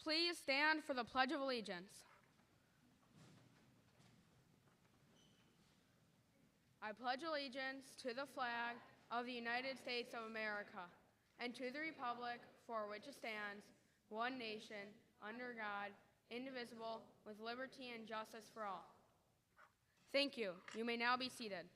Please stand for the Pledge of Allegiance. I pledge allegiance to the flag of the United States of America and to the republic for which it stands, one nation, under God, indivisible, with liberty and justice for all. Thank you. You may now be seated.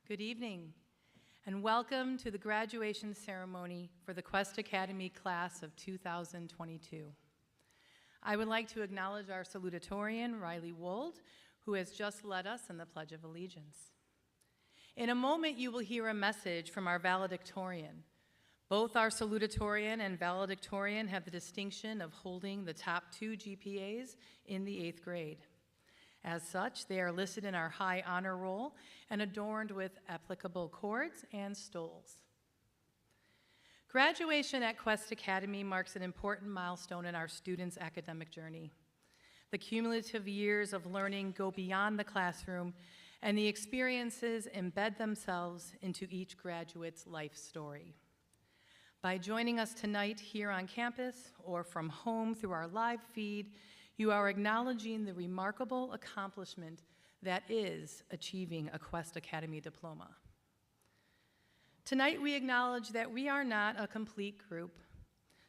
Good evening, and welcome to the graduation ceremony for the Quest Academy class of 2022. I would like to acknowledge our salutatorian, Riley Wold, who has just led us in the Pledge of Allegiance. In a moment, you will hear a message from our valedictorian. Both our salutatorian and valedictorian have the distinction of holding the top 2 GPAs in the 8th grade. As such, they are listed in our high honor roll and adorned with applicable cords and stoles. Graduation at Quest Academy marks an important milestone in our students' academic journey. The cumulative years of learning go beyond the classroom, and the experiences embed themselves into each graduate's life story. By joining us tonight here on campus or from home through our live feed, you are acknowledging the remarkable accomplishment that is achieving a Quest Academy diploma. Tonight, we acknowledge that we are not a complete group.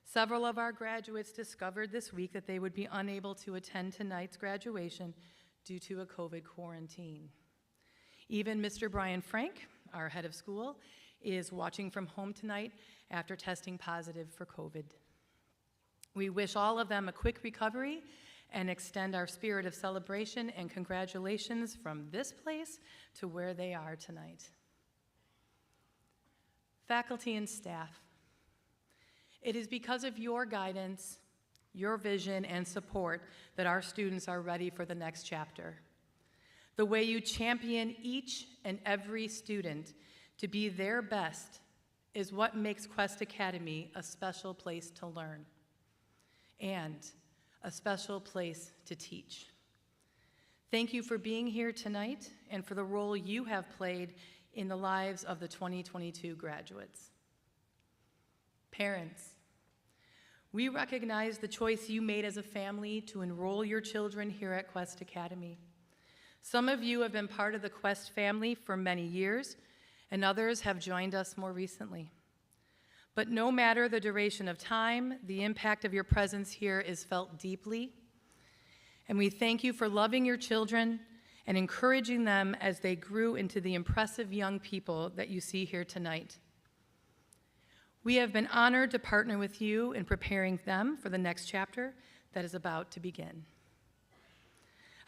Several of our graduates discovered this week that they would be unable to attend tonight's graduation due to a COVID quarantine. Even Mr. Brian Frank, our head of school, is watching from home tonight after testing positive for COVID. We wish all of them a quick recovery and extend our spirit of celebration and congratulations from this place to where they are tonight. Faculty and staff, it is because of your guidance, your vision, and support that our students are ready for the next chapter. The way you champion each and every student to be their best is what makes Quest Academy a special place to learn and a special place to teach. Thank you for being here tonight and for the role you have played in the lives of the 2022 graduates. Parents, we recognize the choice you made as a family to enroll your children here at Quest Academy. Some of you have been part of the Quest family for many years, and others have joined us more recently. But no matter the duration of time, the impact of your presence here is felt deeply. And we thank you for loving your children and encouraging them as they grew into the impressive young people that you see here tonight. We have been honored to partner with you in preparing them for the next chapter that is about to begin.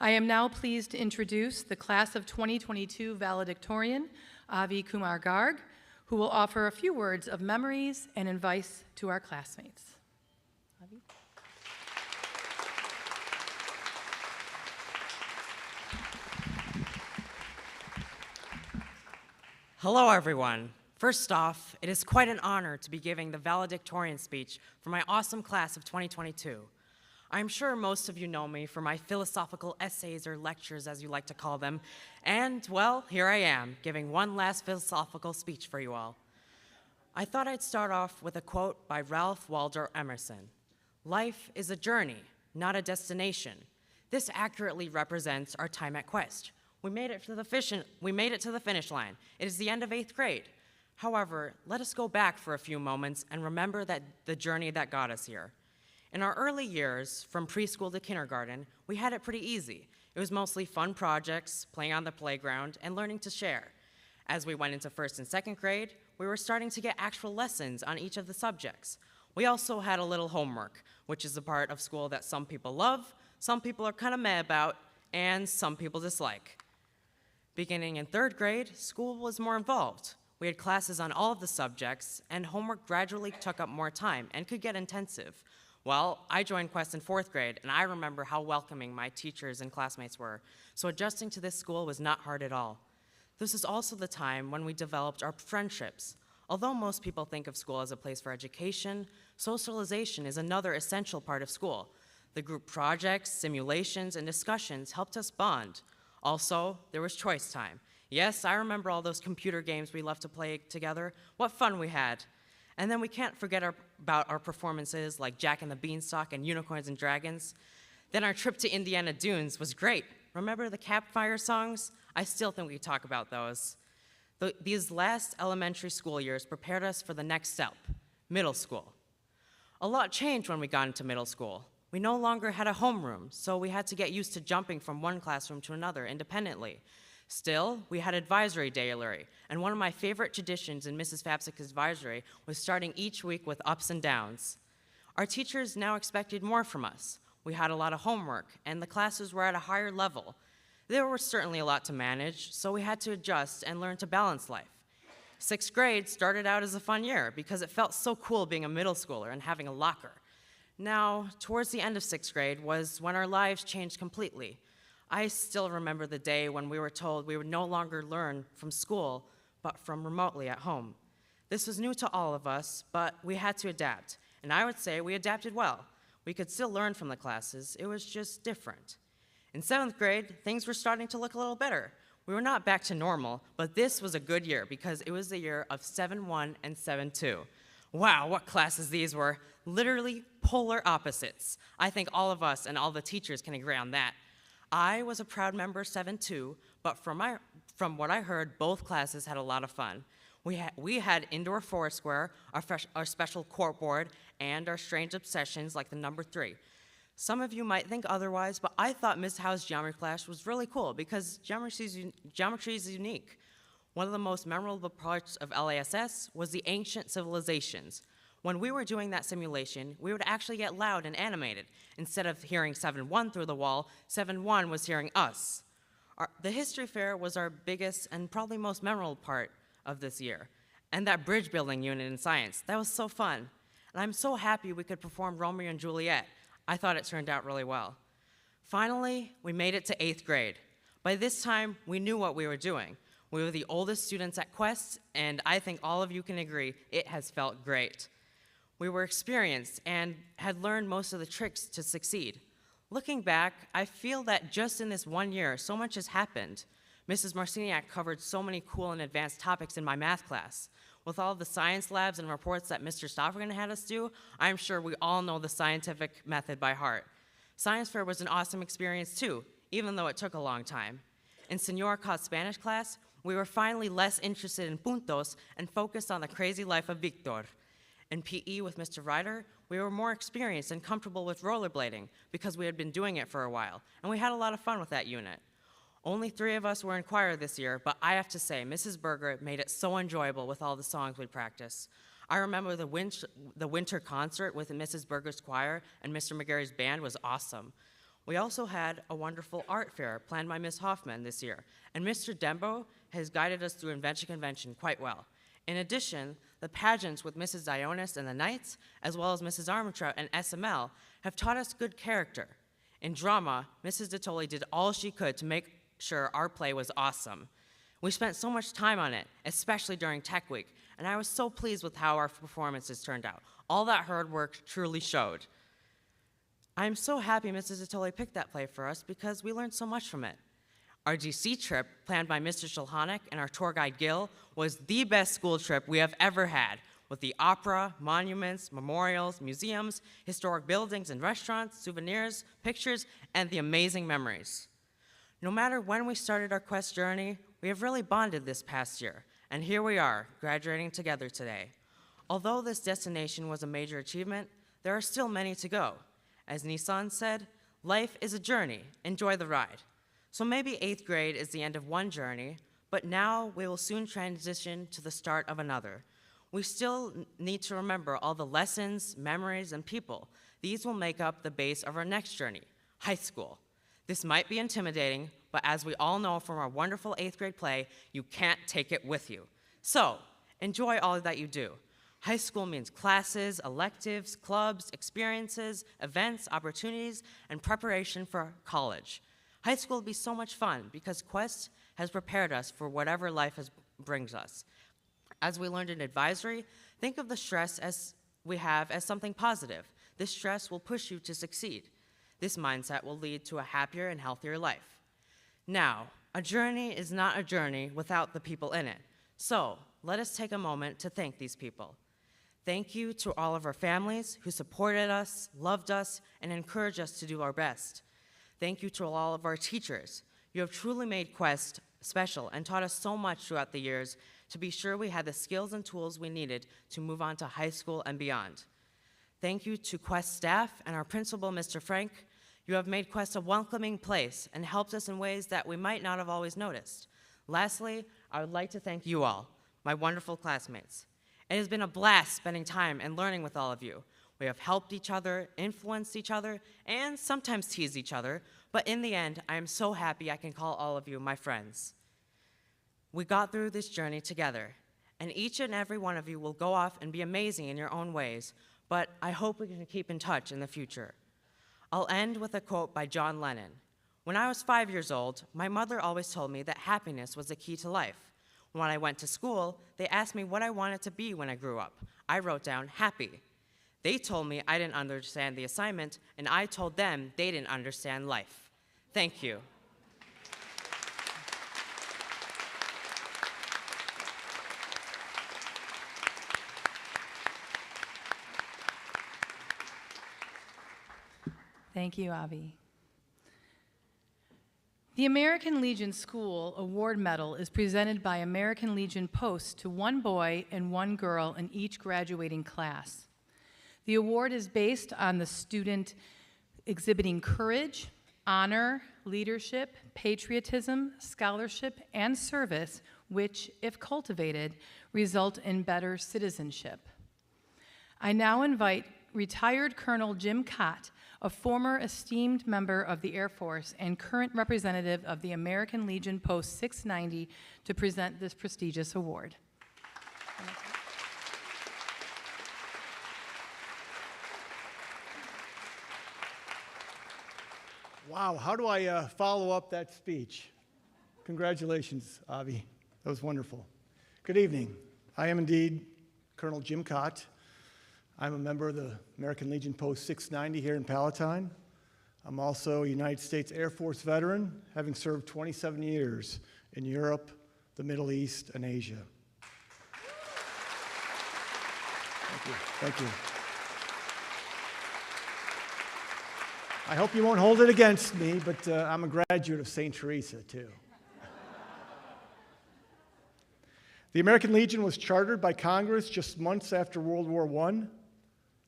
I am now pleased to introduce the class of 2022 valedictorian, Avi Kumar Garg, who will offer a few words of memories and advice to our classmates. Avi? Hello, everyone. First off, it is quite an honor to be giving the valedictorian speech for my awesome class of 2022. I'm sure most of you know me for my philosophical essays or lectures, as you like to call them, and, well, here I am, giving one last philosophical speech for you all. I thought I'd start off with a quote by Ralph Waldo Emerson. "Life is a journey, not a destination." This accurately represents our time at Quest. We made it to the finish line. It is the end of 8th grade. However, let us go back for a few moments and remember that the journey that got us here. In our early years, from preschool to kindergarten, we had it pretty easy. It was mostly fun projects, playing on the playground, and learning to share. As we went into 1st and 2nd grade, we were starting to get actual lessons on each of the subjects. We also had a little homework, which is a part of school that some people love, some people are kind of mad about, and some people dislike. Beginning in 3rd grade, school was more involved. We had classes on all of the subjects, and homework gradually took up more time and could get intensive. Well, I joined Quest in 4th grade, and I remember how welcoming my teachers and classmates were, so adjusting to this school was not hard at all. This is also the time when we developed our friendships. Although most people think of school as a place for education, socialization is another essential part of school. The group projects, simulations, and discussions helped us bond. Also, there was choice time. Yes, I remember all those computer games we loved to play together. What fun we had. And then we can't forget about our performances like Jack and the Beanstalk and Unicorns and Dragons. Then our trip to Indiana Dunes was great. Remember the campfire songs? I still think we talk about those. These last elementary school years prepared us for the next step, middle school. A lot changed when we got into middle school. We no longer had a homeroom, so we had to get used to jumping from one classroom to another independently. Still, we had advisory daily, and one of my favorite traditions in Mrs. Fapsik's advisory was starting each week with ups and downs. Our teachers now expected more from us. We had a lot of homework, and the classes were at a higher level. There was certainly a lot to manage, so we had to adjust and learn to balance life. Sixth grade started out as a fun year because it felt so cool being a middle schooler and having a locker. Now, towards the end of sixth grade was when our lives changed completely. I still remember the day when we were told we would no longer learn from school, but from remotely at home. This was new to all of us, but we had to adapt, and I would say we adapted well. We could still learn from the classes, it was just different. In seventh grade, things were starting to look a little better. We were not back to normal, but this was a good year because it was the year of 7-1 and 7-2. Wow, what classes these were. Literally polar opposites. I think all of us and all the teachers can agree on that. I was a proud member of 7-2, but from what I heard, both classes had a lot of fun. We had indoor Foursquare, our special court board, and our strange obsessions like the number 3. Some of you might think otherwise, but I thought Ms. Howe's geometry class was really cool because geometry is unique. One of the most memorable parts of LASS was the ancient civilizations. When we were doing that simulation, we would actually get loud and animated. Instead of hearing 7-1 through the wall, 7-1 was hearing us. The history fair was our biggest and probably most memorable part of this year. And that bridge building unit in science, that was so fun. And I'm so happy we could perform Romeo and Juliet. I thought it turned out really well. Finally, we made it to 8th grade. By this time, we knew what we were doing. We were the oldest students at Quest, and I think all of you can agree, it has felt great. We were experienced and had learned most of the tricks to succeed. Looking back, I feel that just in this 1 year, so much has happened. Mrs. Marciniak covered so many cool and advanced topics in my math class. With all the science labs and reports that Mr. Stoffergan had us do, I'm sure we all know the scientific method by heart. Science fair was an awesome experience too, even though it took a long time. In Senor Caught Spanish class, we were finally less interested in puntos and focused on the crazy life of Victor. In PE with Mr. Ryder, we were more experienced and comfortable with rollerblading because we had been doing it for a while, and we had a lot of fun with that unit. Only 3 of us were in choir this year, but I have to say, Mrs. Berger made it so enjoyable with all the songs we'd practice. I remember the winter concert with Mrs. Berger's choir and Mr. McGarry's band was awesome. We also had a wonderful art fair planned by Ms. Hoffman this year, and Mr. Dembo has guided us through Invention Convention quite well. In addition, the pageants with Mrs. Dionis and the Knights, as well as Mrs. Armentrout and SML, have taught us good character. In drama, Mrs. DeToli did all she could to make sure our play was awesome. We spent so much time on it, especially during Tech Week, and I was so pleased with how our performances turned out. All that hard work truly showed. I'm so happy Mrs. DeToli picked that play for us because we learned so much from it. Our DC trip, planned by Mr. Shulhanek and our tour guide Gil, was the best school trip we have ever had, with the opera, monuments, memorials, museums, historic buildings and restaurants, souvenirs, pictures, and the amazing memories. No matter when we started our Quest journey, we have really bonded this past year, and here we are, graduating together today. Although this destination was a major achievement, there are still many to go. As Nissan said, life is a journey, enjoy the ride. So maybe 8th grade is the end of one journey, but now we will soon transition to the start of another. We still need to remember all the lessons, memories, and people. These will make up the base of our next journey, high school. This might be intimidating, but as we all know from our wonderful 8th grade play, you can't take it with you. So, enjoy all that you do. High school means classes, electives, clubs, experiences, events, opportunities, and preparation for college. High school will be so much fun because Quest has prepared us for whatever life brings us. As we learned in advisory, think of the stress as we have as something positive. This stress will push you to succeed. This mindset will lead to a happier and healthier life. Now, a journey is not a journey without the people in it. So, let us take a moment to thank these people. Thank you to all of our families who supported us, loved us, and encouraged us to do our best. Thank you to all of our teachers. You have truly made Quest special and taught us so much throughout the years to be sure we had the skills and tools we needed to move on to high school and beyond. Thank you to Quest staff and our principal, Mr. Frank. You have made Quest a welcoming place and helped us in ways that we might not have always noticed. Lastly, I would like to thank you all, my wonderful classmates. It has been a blast spending time and learning with all of you. We have helped each other, influenced each other, and sometimes teased each other, but in the end, I am so happy I can call all of you my friends. We got through this journey together, and each and every one of you will go off and be amazing in your own ways, but I hope we can keep in touch in the future. I'll end with a quote by John Lennon. When I was 5 years old, my mother always told me that happiness was the key to life. When I went to school, they asked me what I wanted to be when I grew up. I wrote down happy. They told me I didn't understand the assignment, and I told them they didn't understand life. Thank you. Thank you, Avi. The American Legion School Award Medal is presented by American Legion Post to one boy and one girl in each graduating class. The award is based on the student exhibiting courage, honor, leadership, patriotism, scholarship, and service, which, if cultivated, result in better citizenship. I now invite retired Colonel Jim Cott, a former esteemed member of the Air Force and current representative of the American Legion Post 690, to present this prestigious award. Wow, how do I follow up that speech? Congratulations, Avi. That was wonderful. Good evening. I am indeed Colonel Jim Cott. I'm a member of the American Legion Post 690 here in Palatine. I'm also a United States Air Force veteran, having served 27 years in Europe, the Middle East, and Asia. Thank you. Thank you. I hope you won't hold it against me, but I'm a graduate of St. Teresa, too. The American Legion was chartered by Congress just months after World War I.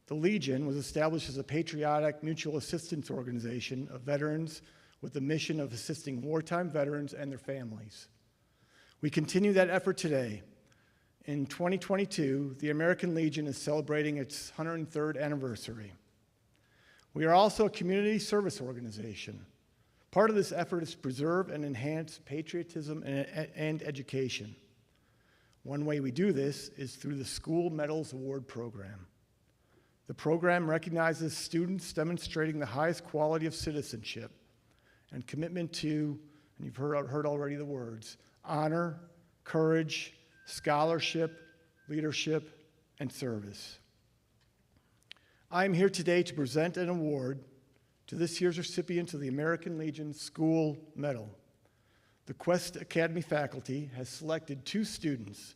The Legion was established as a patriotic mutual assistance organization of veterans with the mission of assisting wartime veterans and their families. We continue that effort today. In 2022, the American Legion is celebrating its 103rd anniversary. We are also a community service organization. Part of this effort is to preserve and enhance patriotism and education. One way we do this is through the School Medals Award program. The program recognizes students demonstrating the highest quality of citizenship and commitment to, and you've heard already the words, honor, courage, scholarship, leadership, and service. I'm here today to present an award to this year's recipient of the American Legion School Medal. The Quest Academy faculty has selected 2 students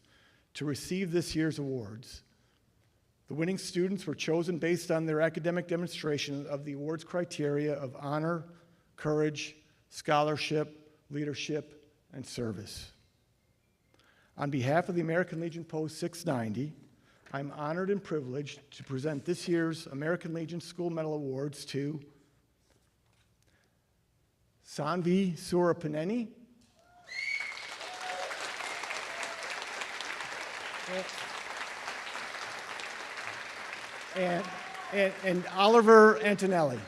to receive this year's awards. The winning students were chosen based on their academic demonstration of the awards criteria of honor, courage, scholarship, leadership, and service. On behalf of the American Legion Post 690, I'm honored and privileged to present this year's American Legion School Medal Awards to Sanvi Surapaneni, and Oliver Antonelli.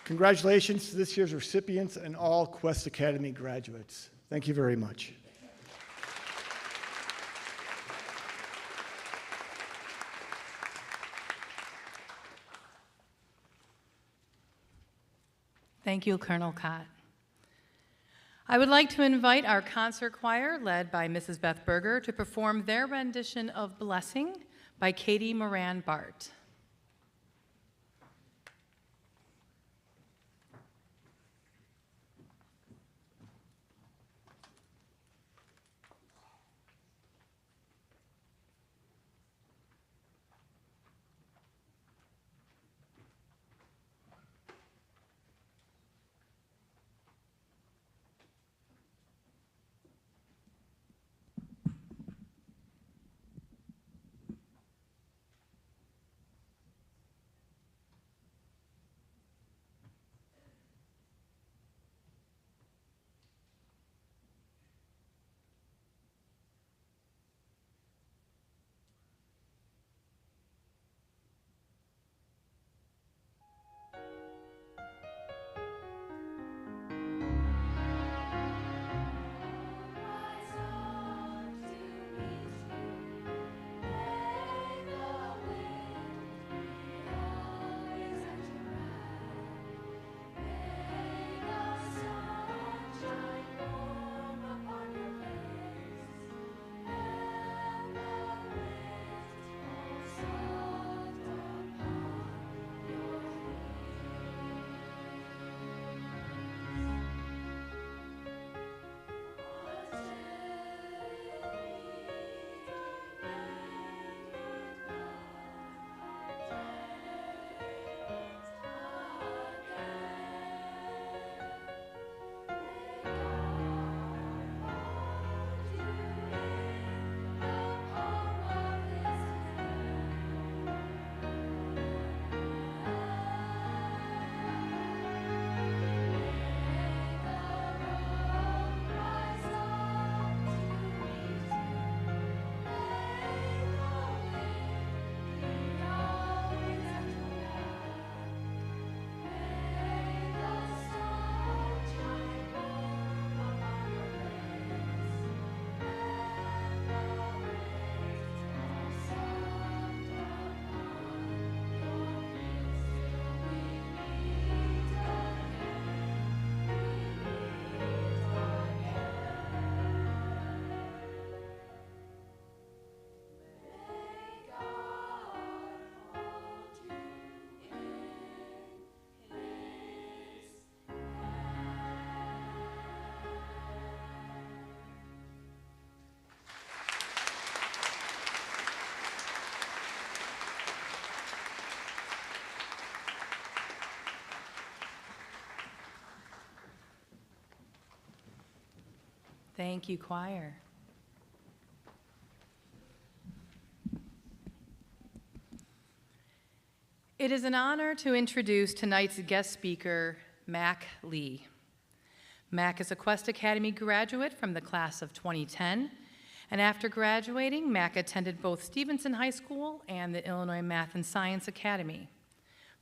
Congratulations to this year's recipients and all Quest Academy graduates. Thank you very much. Thank you, Colonel Cott. I would like to invite our concert choir, led by Mrs. Beth Berger, to perform their rendition of Blessing by Katie Moran Bart. Thank you, choir. It is an honor to introduce tonight's guest speaker, Mac Lee. Mac is a Quest Academy graduate from the class of 2010, and after graduating, Mac attended both Stevenson High School and the Illinois Math and Science Academy.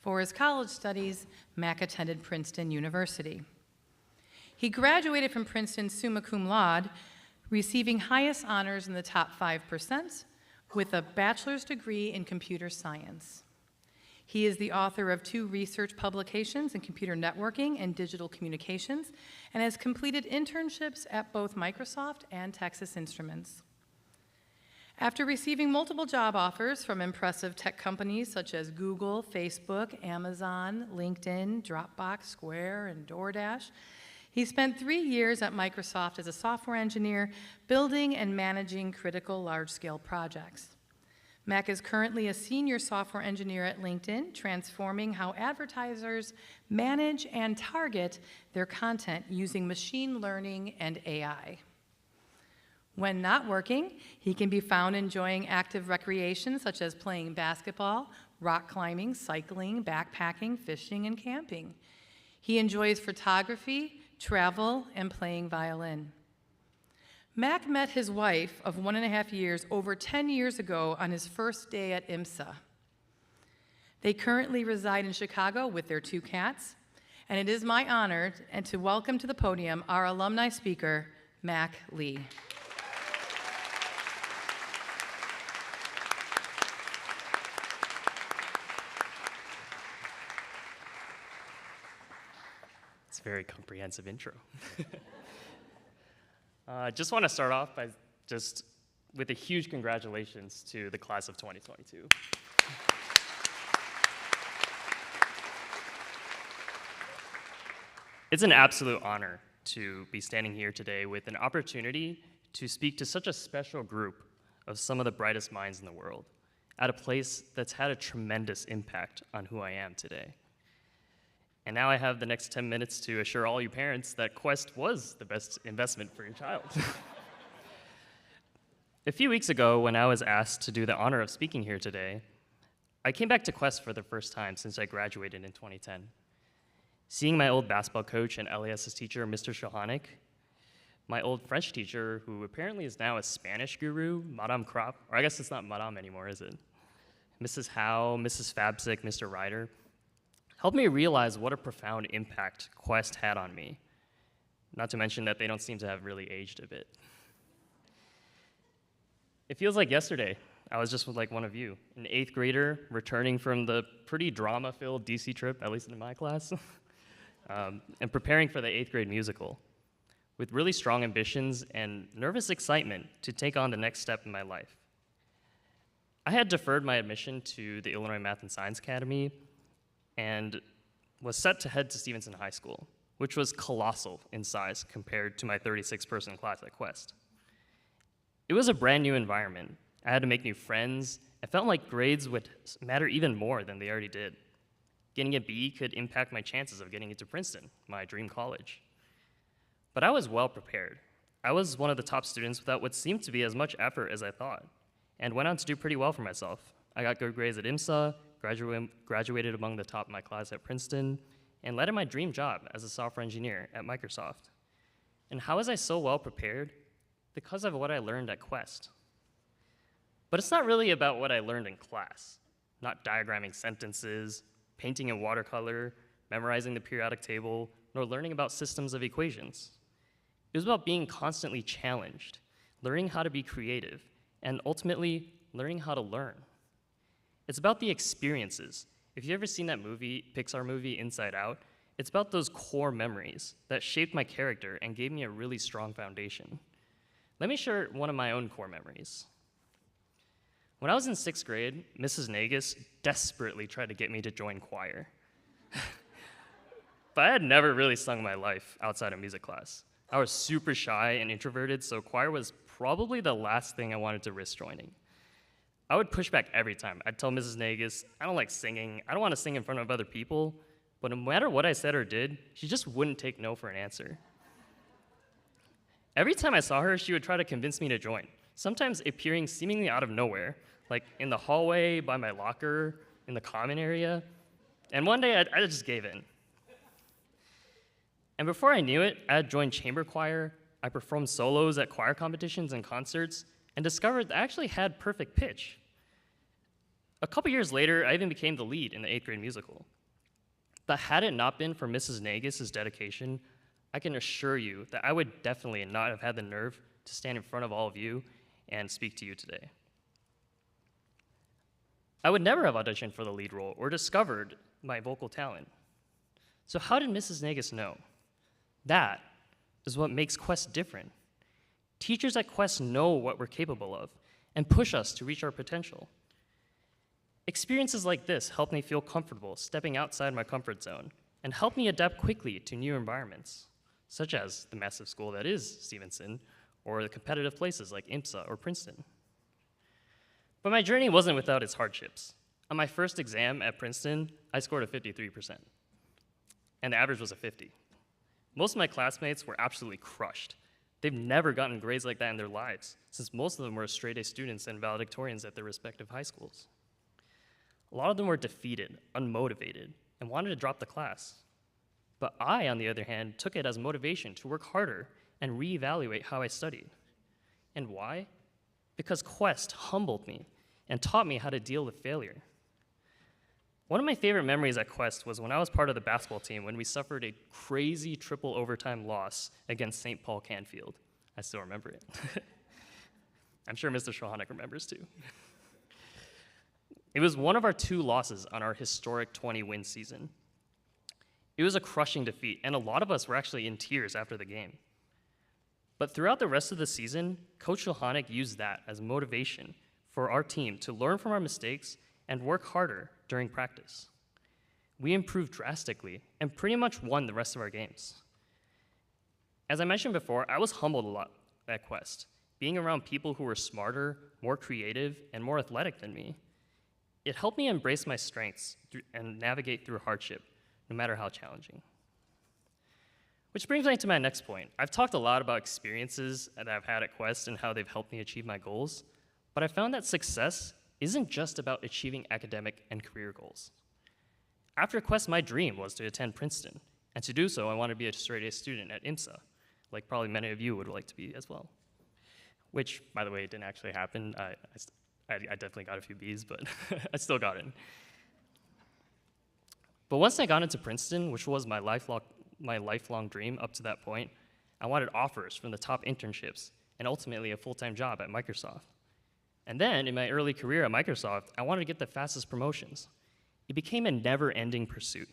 For his college studies, Mac attended Princeton University. He graduated from Princeton summa cum laude, receiving highest honors in the top 5%, with a bachelor's degree in computer science. He is the author of 2 research publications in computer networking and digital communications, and has completed internships at both Microsoft and Texas Instruments. After receiving multiple job offers from impressive tech companies such as Google, Facebook, Amazon, LinkedIn, Dropbox, Square, and DoorDash, he spent 3 years at Microsoft as a software engineer, building and managing critical large-scale projects. Mac is currently a senior software engineer at LinkedIn, transforming how advertisers manage and target their content using machine learning and AI. When not working, he can be found enjoying active recreation such as playing basketball, rock climbing, cycling, backpacking, fishing, and camping. He enjoys photography, travel, and playing violin. Mac met his wife of 1.5 years over 10 years ago on his first day at IMSA. They currently reside in Chicago with their 2 cats, And it is my honor to welcome to the podium our alumni speaker, Mac Lee. It's a very comprehensive intro. I just want to start off by with a huge congratulations to the class of 2022. It's an absolute honor to be standing here today with an opportunity to speak to such a special group of some of the brightest minds in the world at a place that's had a tremendous impact on who I am today. And now I have the next 10 minutes to assure all you parents that Quest was the best investment for your child. A few weeks ago, when I was asked to do the honor of speaking here today, I came back to Quest for the first time since I graduated in 2010. Seeing my old basketball coach and LAS's teacher, Mr. Shohanik, my old French teacher, who apparently is now a Spanish guru, Madame Krop, or I guess it's not Madame anymore, is it? Mrs. Howe, Mrs. Fabsick, Mr. Ryder, helped me realize what a profound impact Quest had on me. Not to mention that they don't seem to have really aged a bit. It feels like yesterday. I was just like one of you, an 8th grader returning from the pretty drama-filled DC trip, at least in my class, and preparing for the 8th grade musical with really strong ambitions and nervous excitement to take on the next step in my life. I had deferred my admission to the Illinois Math and Science Academy and was set to head to Stevenson High School, which was colossal in size compared to my 36-person class at Quest. It was a brand new environment. I had to make new friends. It felt like grades would matter even more than they already did. Getting a B could impact my chances of getting into Princeton, my dream college. But I was well prepared. I was one of the top students without what seemed to be as much effort as I thought, and went on to do pretty well for myself. I got good grades at IMSA, graduated among the top of my class at Princeton, and landed my dream job as a software engineer at Microsoft. And how was I so well prepared? Because of what I learned at Quest. But it's not really about what I learned in class, not diagramming sentences, painting in watercolor, memorizing the periodic table, nor learning about systems of equations. It was about being constantly challenged, learning how to be creative, and ultimately learning how to learn. It's about the experiences. If you've ever seen that movie, Pixar movie, Inside Out, it's about those core memories that shaped my character and gave me a really strong foundation. Let me share one of my own core memories. When I was in 6th grade, Mrs. Nagus desperately tried to get me to join choir. But I had never really sung my life outside of music class. I was super shy and introverted, so choir was probably the last thing I wanted to risk joining. I would push back every time. I'd tell Mrs. Nagus, I don't like singing, I don't want to sing in front of other people, but no matter what I said or did, she just wouldn't take no for an answer. Every time I saw her, she would try to convince me to join, sometimes appearing seemingly out of nowhere, like in the hallway, by my locker, in the common area, and one day I just gave in. And before I knew it, I had joined chamber choir, I performed solos at choir competitions and concerts, and discovered that I actually had perfect pitch. A couple years later, I even became the lead in the 8th grade musical. But had it not been for Mrs. Nagus' dedication, I can assure you that I would definitely not have had the nerve to stand in front of all of you and speak to you today. I would never have auditioned for the lead role or discovered my vocal talent. So how did Mrs. Nagus know? That is what makes Quest different. Teachers at Quest know what we're capable of and push us to reach our potential. Experiences like this help me feel comfortable stepping outside my comfort zone and help me adapt quickly to new environments, such as the massive school that is Stevenson, or the competitive places like IMSA or Princeton. But my journey wasn't without its hardships. On my first exam at Princeton, I scored a 53%, and the average was a 50. Most of my classmates were absolutely crushed. They've never gotten grades like that in their lives, since most of them were straight-A students and valedictorians at their respective high schools. A lot of them were defeated, unmotivated, and wanted to drop the class. But I, on the other hand, took it as motivation to work harder and reevaluate how I studied. And why? Because Quest humbled me and taught me how to deal with failure. One of my favorite memories at Quest was when I was part of the basketball team when we suffered a crazy triple overtime loss against St. Paul Canfield. I still remember it. I'm sure Mr. Shohanek remembers too. It was one of our 2 losses on our historic 20-win season. It was a crushing defeat, and a lot of us were actually in tears after the game. But throughout the rest of the season, Coach Shohanek used that as motivation for our team to learn from our mistakes and work harder during practice. We improved drastically and pretty much won the rest of our games. As I mentioned before, I was humbled a lot at Quest. Being around people who were smarter, more creative, and more athletic than me, it helped me embrace my strengths and navigate through hardship, no matter how challenging. Which brings me to my next point. I've talked a lot about experiences that I've had at Quest and how they've helped me achieve my goals, but I found that success isn't just about achieving academic and career goals. After Quest, my dream was to attend Princeton, and to do so, I wanted to be a straight A student at IMSA, like probably many of you would like to be as well. Which, by the way, didn't actually happen. I definitely got a few Bs, but I still got in. But once I got into Princeton, which was my lifelong dream up to that point, I wanted offers from the top internships and ultimately a full-time job at Microsoft. And then, in my early career at Microsoft, I wanted to get the fastest promotions. It became a never-ending pursuit.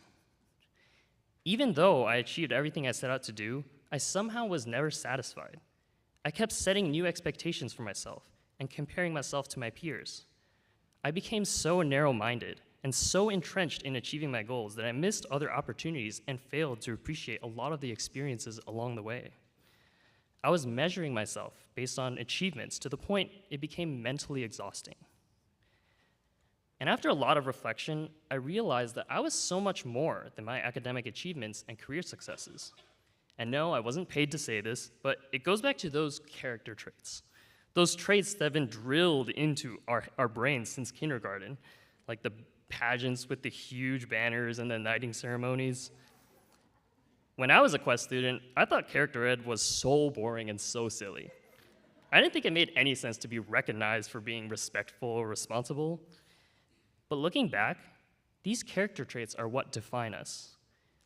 Even though I achieved everything I set out to do, I somehow was never satisfied. I kept setting new expectations for myself and comparing myself to my peers. I became so narrow-minded and so entrenched in achieving my goals that I missed other opportunities and failed to appreciate a lot of the experiences along the way. I was measuring myself based on achievements to the point it became mentally exhausting. And after a lot of reflection, I realized that I was so much more than my academic achievements and career successes. And no, I wasn't paid to say this, but it goes back to those character traits. Those traits that have been drilled into our brains since kindergarten, like the pageants with the huge banners and the knighting ceremonies. When I was a Quest student, I thought character ed was so boring and so silly. I didn't think it made any sense to be recognized for being respectful or responsible. But looking back, these character traits are what define us.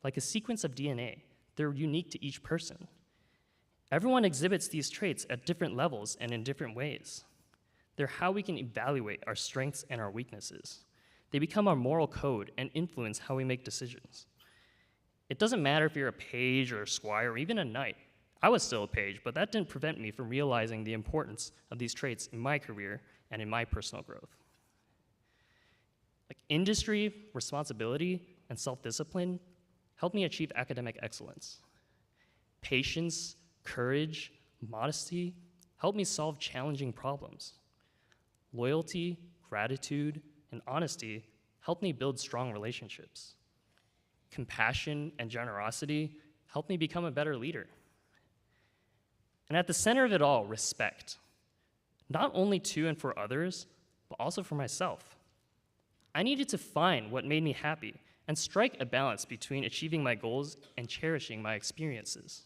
Like a sequence of DNA, they're unique to each person. Everyone exhibits these traits at different levels and in different ways. They're how we can evaluate our strengths and our weaknesses. They become our moral code and influence how we make decisions. It doesn't matter if you're a page or a squire or even a knight. I was still a page, but that didn't prevent me from realizing the importance of these traits in my career and in my personal growth. Like industry, responsibility, and self-discipline helped me achieve academic excellence. Patience, courage, modesty helped me solve challenging problems. Loyalty, gratitude, and honesty helped me build strong relationships. Compassion and generosity helped me become a better leader. And at the center of it all, respect. Not only to and for others, but also for myself. I needed to find what made me happy and strike a balance between achieving my goals and cherishing my experiences.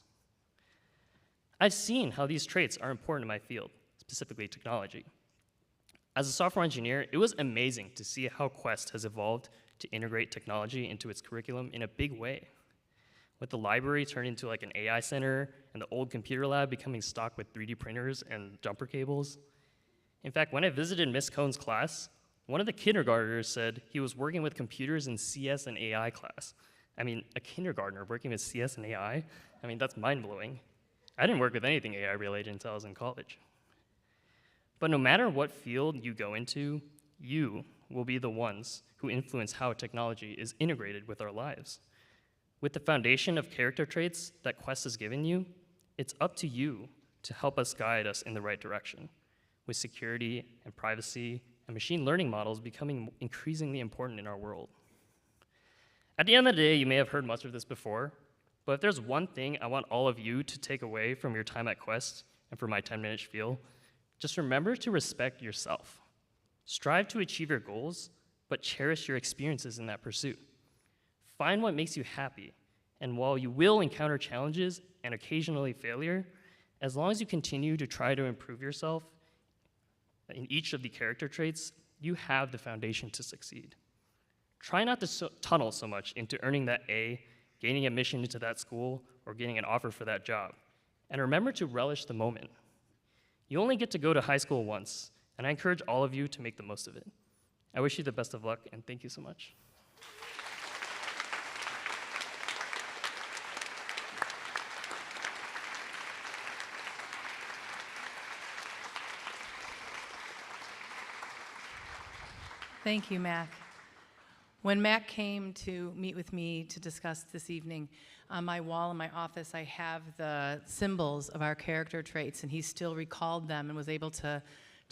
I've seen how these traits are important in my field, specifically technology. As a software engineer, it was amazing to see how Quest has evolved to integrate technology into its curriculum in a big way. With the library turned into like an AI center and the old computer lab becoming stocked with 3D printers and jumper cables. In fact, when I visited Miss Cohn's class, one of the kindergartners said he was working with computers in CS and AI class. I mean, a kindergartner working with CS and AI? I mean, that's mind-blowing. I didn't work with anything AI related until I was in college. But no matter what field you go into, you will be the ones who influence how technology is integrated with our lives. With the foundation of character traits that Quest has given you, it's up to you to help us guide us in the right direction, with security and privacy and machine learning models becoming increasingly important in our world. At the end of the day, you may have heard much of this before, but if there's one thing I want all of you to take away from your time at Quest and for my 10-minute spiel, just remember to respect yourself. Strive to achieve your goals, but cherish your experiences in that pursuit. Find what makes you happy, and while you will encounter challenges and occasionally failure, as long as you continue to try to improve yourself in each of the character traits, you have the foundation to succeed. Try not to tunnel so much into earning that A, gaining admission into that school, or getting an offer for that job. And remember to relish the moment. You only get to go to high school once, and I encourage all of you to make the most of it. I wish you the best of luck, and thank you so much. Thank you, Mac. When Mac came to meet with me to discuss this evening, on my wall in my office, I have the symbols of our character traits, and he still recalled them and was able to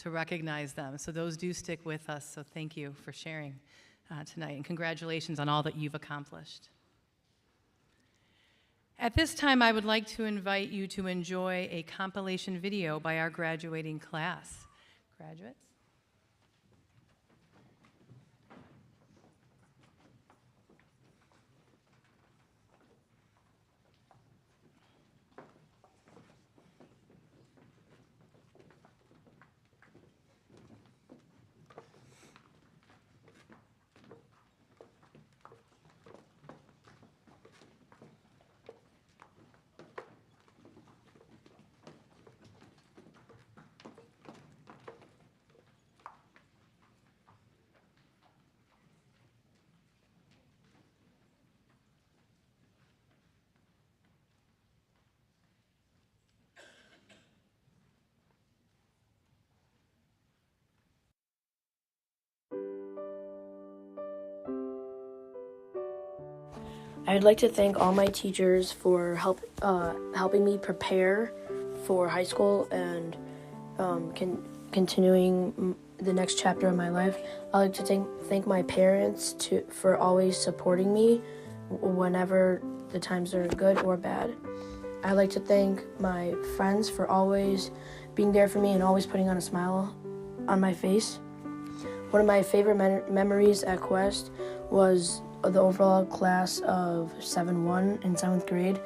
recognize them. So those do stick with us, so thank you for sharing tonight, and congratulations on all that you've accomplished. At this time, I would like to invite you to enjoy a compilation video by our graduating class. Graduates? I'd like to thank all my teachers for helping me prepare for high school and continuing the next chapter of my life. I'd like to thank my parents for always supporting me whenever the times are good or bad. I'd like to thank my friends for always being there for me and always putting on a smile on my face. One of my favorite memories at Quest was the overall class of 7-1 in 7th grade.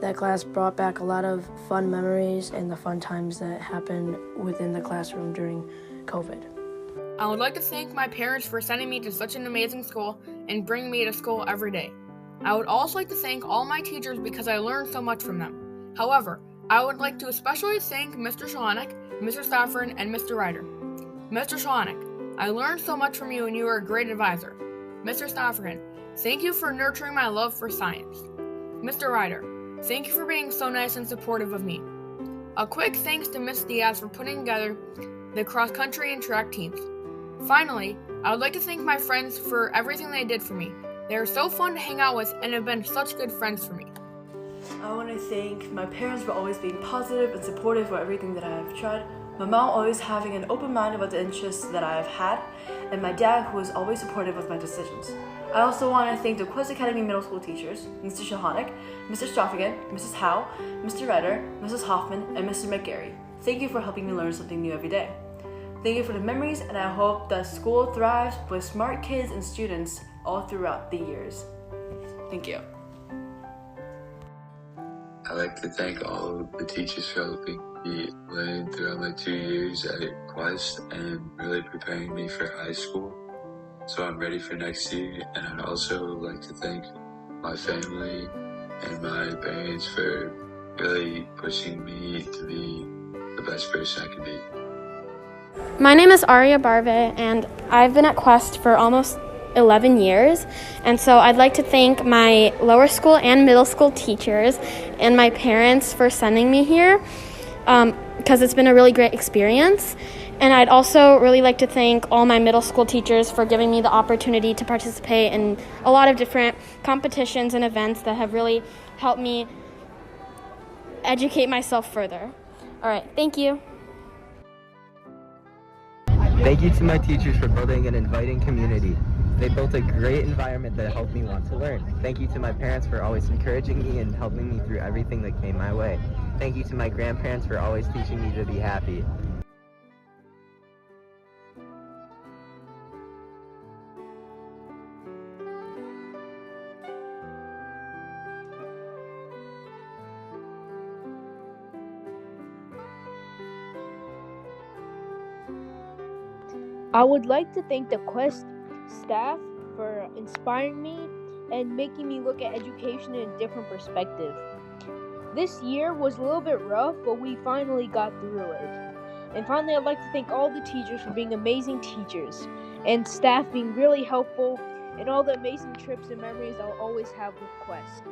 That class brought back a lot of fun memories and the fun times that happened within the classroom during COVID. I would like to thank my parents for sending me to such an amazing school and bringing me to school every day. I would also like to thank all my teachers because I learned so much from them. However, I would like to especially thank Mr. Shalanek, Mr. Stafford, and Mr. Ryder. Mr. Shalanek, I learned so much from you and you were a great advisor. Mr. Stafford, thank you for nurturing my love for science. Mr. Ryder, thank you for being so nice and supportive of me. A quick thanks to Ms. Diaz for putting together the cross-country and track teams. Finally, I would like to thank my friends for everything they did for me. They are so fun to hang out with and have been such good friends for me. I want to thank my parents for always being positive and supportive for everything that I have tried. My mom always having an open mind about the interests that I have had, and my dad who is always supportive of my decisions. I also want to thank the Quest Academy Middle School teachers, Mr. Shahanik, Mr. Stoffigan, Mrs. Howe, Mr. Ryder, Mrs. Hoffman, and Mr. McGarry. Thank you for helping me learn something new every day. Thank you for the memories, and I hope that school thrives with smart kids and students all throughout the years. Thank you. I'd like to thank all of the teachers for helping me learn throughout my 2 years at Quest and really preparing me for high school, so I'm ready for next year. And I'd also like to thank my family and my parents for really pushing me to be the best person I can be. My name is Aria Barve, and I've been at Quest for almost 11 years, and so I'd like to thank my lower school and middle school teachers and my parents for sending me here because it's been a really great experience. And I'd also really like to thank all my middle school teachers for giving me the opportunity to participate in a lot of different competitions and events that have really helped me educate myself further. All right, thank you. Thank you to my teachers for building an inviting community. They built a great environment that helped me want to learn. Thank you to my parents for always encouraging me and helping me through everything that came my way. Thank you to my grandparents for always teaching me to be happy. I would like to thank the Quest staff for inspiring me and making me look at education in a different perspective. This year was a little bit rough, but we finally got through it. And finally, I'd like to thank all the teachers for being amazing teachers, and staff being really helpful, and all the amazing trips and memories I'll always have with Quest.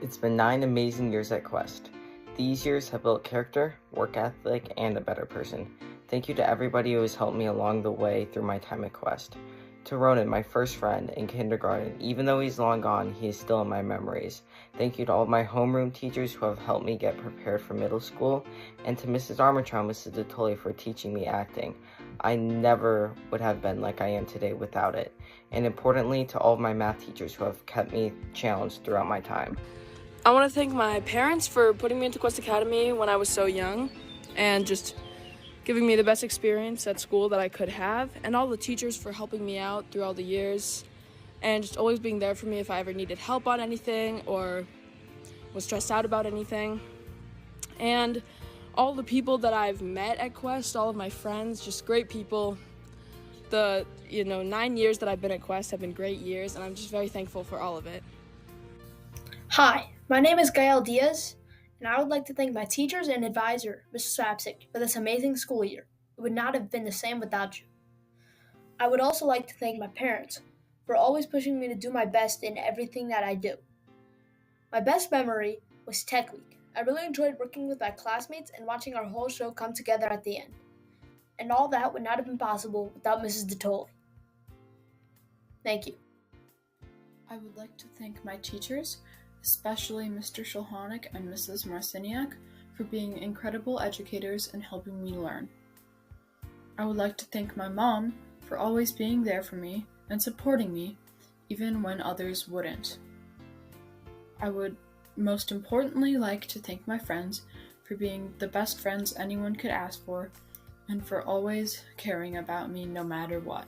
It's been 9 amazing years at Quest. These years have built character, work ethic, and a better person. Thank you to everybody who has helped me along the way through my time at Quest. To Ronan, my first friend in kindergarten, even though he's long gone, he is still in my memories. Thank you to all of my homeroom teachers who have helped me get prepared for middle school, and to Mrs. Armitrow, Mrs. DeTolli for teaching me acting. I never would have been like I am today without it. And importantly, to all of my math teachers who have kept me challenged throughout my time. I want to thank my parents for putting me into Quest Academy when I was so young and just giving me the best experience at school that I could have, and all the teachers for helping me out through all the years and just always being there for me if I ever needed help on anything or was stressed out about anything. And all the people that I've met at Quest, all of my friends, just great people. The 9 years that I've been at Quest have been great years, and I'm just very thankful for all of it. Hi, my name is Gael Diaz, and I would like to thank my teachers and advisor, Mrs. Swapsick, for this amazing school year. It would not have been the same without you. I would also like to thank my parents for always pushing me to do my best in everything that I do. My best memory was Tech Week. I really enjoyed working with my classmates and watching our whole show come together at the end. And all that would not have been possible without Mrs. DeTolli. Thank you. I would like to thank my teachers, especially Mr. Shulhanik and Mrs. Marciniak, for being incredible educators and helping me learn. I would like to thank my mom for always being there for me and supporting me, even when others wouldn't. I would most importantly like to thank my friends for being the best friends anyone could ask for, and for always caring about me no matter what.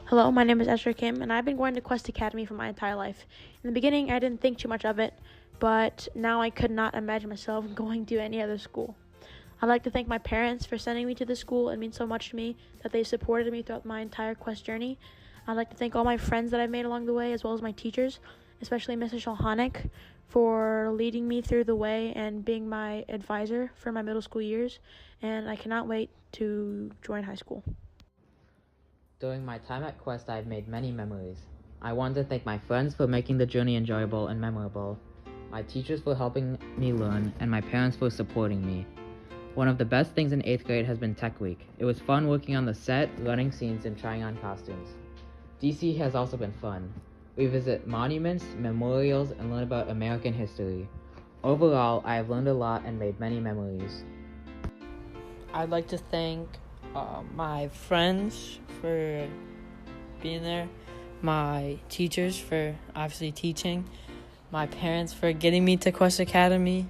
Hello, my name is Ezra Kim, and I've been going to Quest Academy for my entire life. In the beginning, I didn't think too much of it, but now I could not imagine myself going to any other school. I'd like to thank my parents for sending me to the school. It means so much to me that they supported me throughout my entire Quest journey. I'd like to thank all my friends that I've made along the way, as well as my teachers, especially Mrs. Shulhanik, for leading me through the way and being my advisor for my middle school years. And I cannot wait to join high school. During my time at Quest, I've made many memories. I want to thank my friends for making the journey enjoyable and memorable, my teachers for helping me learn, and my parents for supporting me. One of the best things in 8th grade has been Tech Week. It was fun working on the set, learning scenes, and trying on costumes. DC has also been fun. We visit monuments, memorials, and learn about American history. Overall, I have learned a lot and made many memories. I'd like to thank my friends for being there, my teachers for obviously teaching, my parents for getting me to Quest Academy,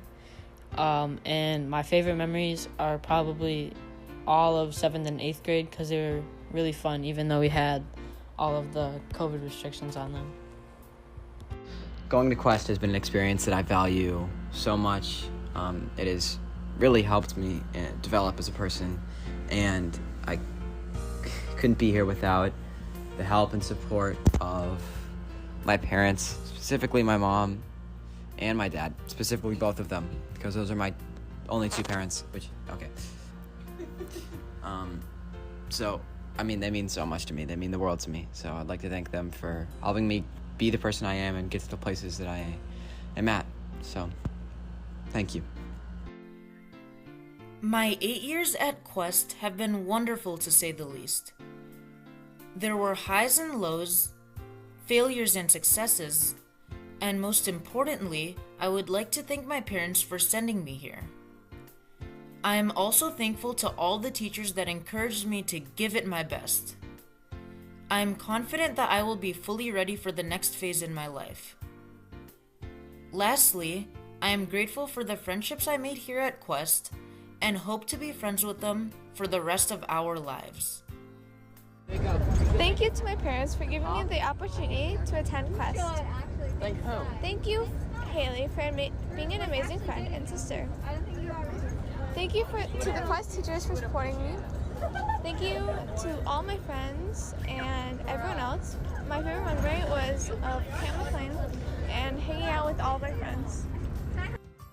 and my favorite memories are probably all of 7th and 8th grade because they were really fun, even though we had all of the COVID restrictions on them. Going to Quest has been an experience that I value so much. It has really helped me develop as a person, and I couldn't be here without the help and support of my parents, specifically my mom and my dad, specifically both of them, because those are my only two parents, so, I mean, they mean so much to me. They mean the world to me. So I'd like to thank them for helping me be the person I am and get to the places that I am at. So, thank you. My 8 years at Quest have been wonderful, to say the least. There were highs and lows, failures and successes, and most importantly, I would like to thank my parents for sending me here. I am also thankful to all the teachers that encouraged me to give it my best. I am confident that I will be fully ready for the next phase in my life. Lastly, I am grateful for the friendships I made here at Quest and hope to be friends with them for the rest of our lives. Thank you to my parents for giving me the opportunity to attend Quest. Thank you, Haley, for being an amazing friend and sister. Thank you to the Quest teachers for supporting me. Thank you to all my friends and everyone else. My favorite memory was of Camp McLean and hanging out with all my friends.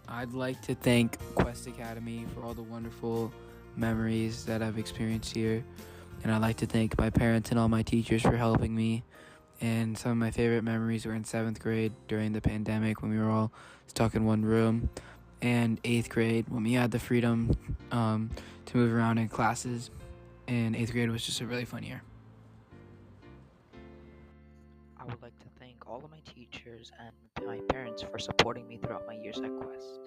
I'd like to thank Quest Academy for all the wonderful memories that I've experienced here. And I'd like to thank my parents and all my teachers for helping me. And some of my favorite memories were in 7th grade during the pandemic when we were all stuck in one room, and 8th grade when we had the freedom to move around in classes. And 8th grade was just a really fun year. I would like to thank all of my teachers and my parents for supporting me throughout my years at Quest.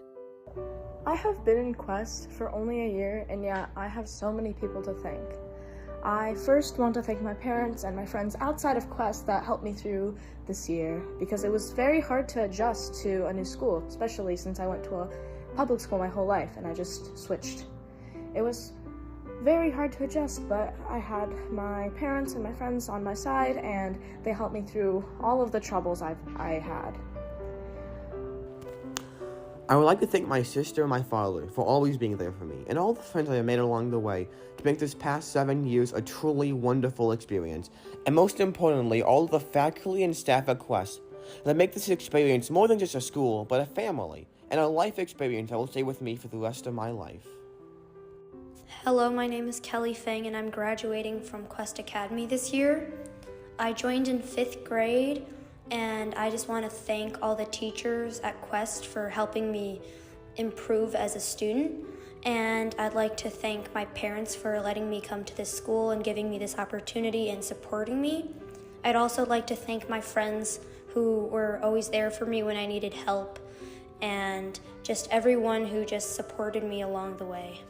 I have been in Quest for only a year, and yet I have so many people to thank. I first want to thank my parents and my friends outside of Quest that helped me through this year, because it was very hard to adjust to a new school, especially since I went to a public school my whole life and I just switched. It was very hard to adjust, but I had my parents and my friends on my side, and they helped me through all of the troubles I had. I would like to thank my sister and my father for always being there for me, and all the friends I have made along the way to make this past 7 years a truly wonderful experience, and most importantly, all of the faculty and staff at Quest that make this experience more than just a school, but a family, and a life experience that will stay with me for the rest of my life. Hello, my name is Kelly Feng, and I'm graduating from Quest Academy this year. I joined in 5th grade, and I just want to thank all the teachers at Quest for helping me improve as a student. And I'd like to thank my parents for letting me come to this school and giving me this opportunity and supporting me. I'd also like to thank my friends who were always there for me when I needed help, and just everyone who just supported me along the way.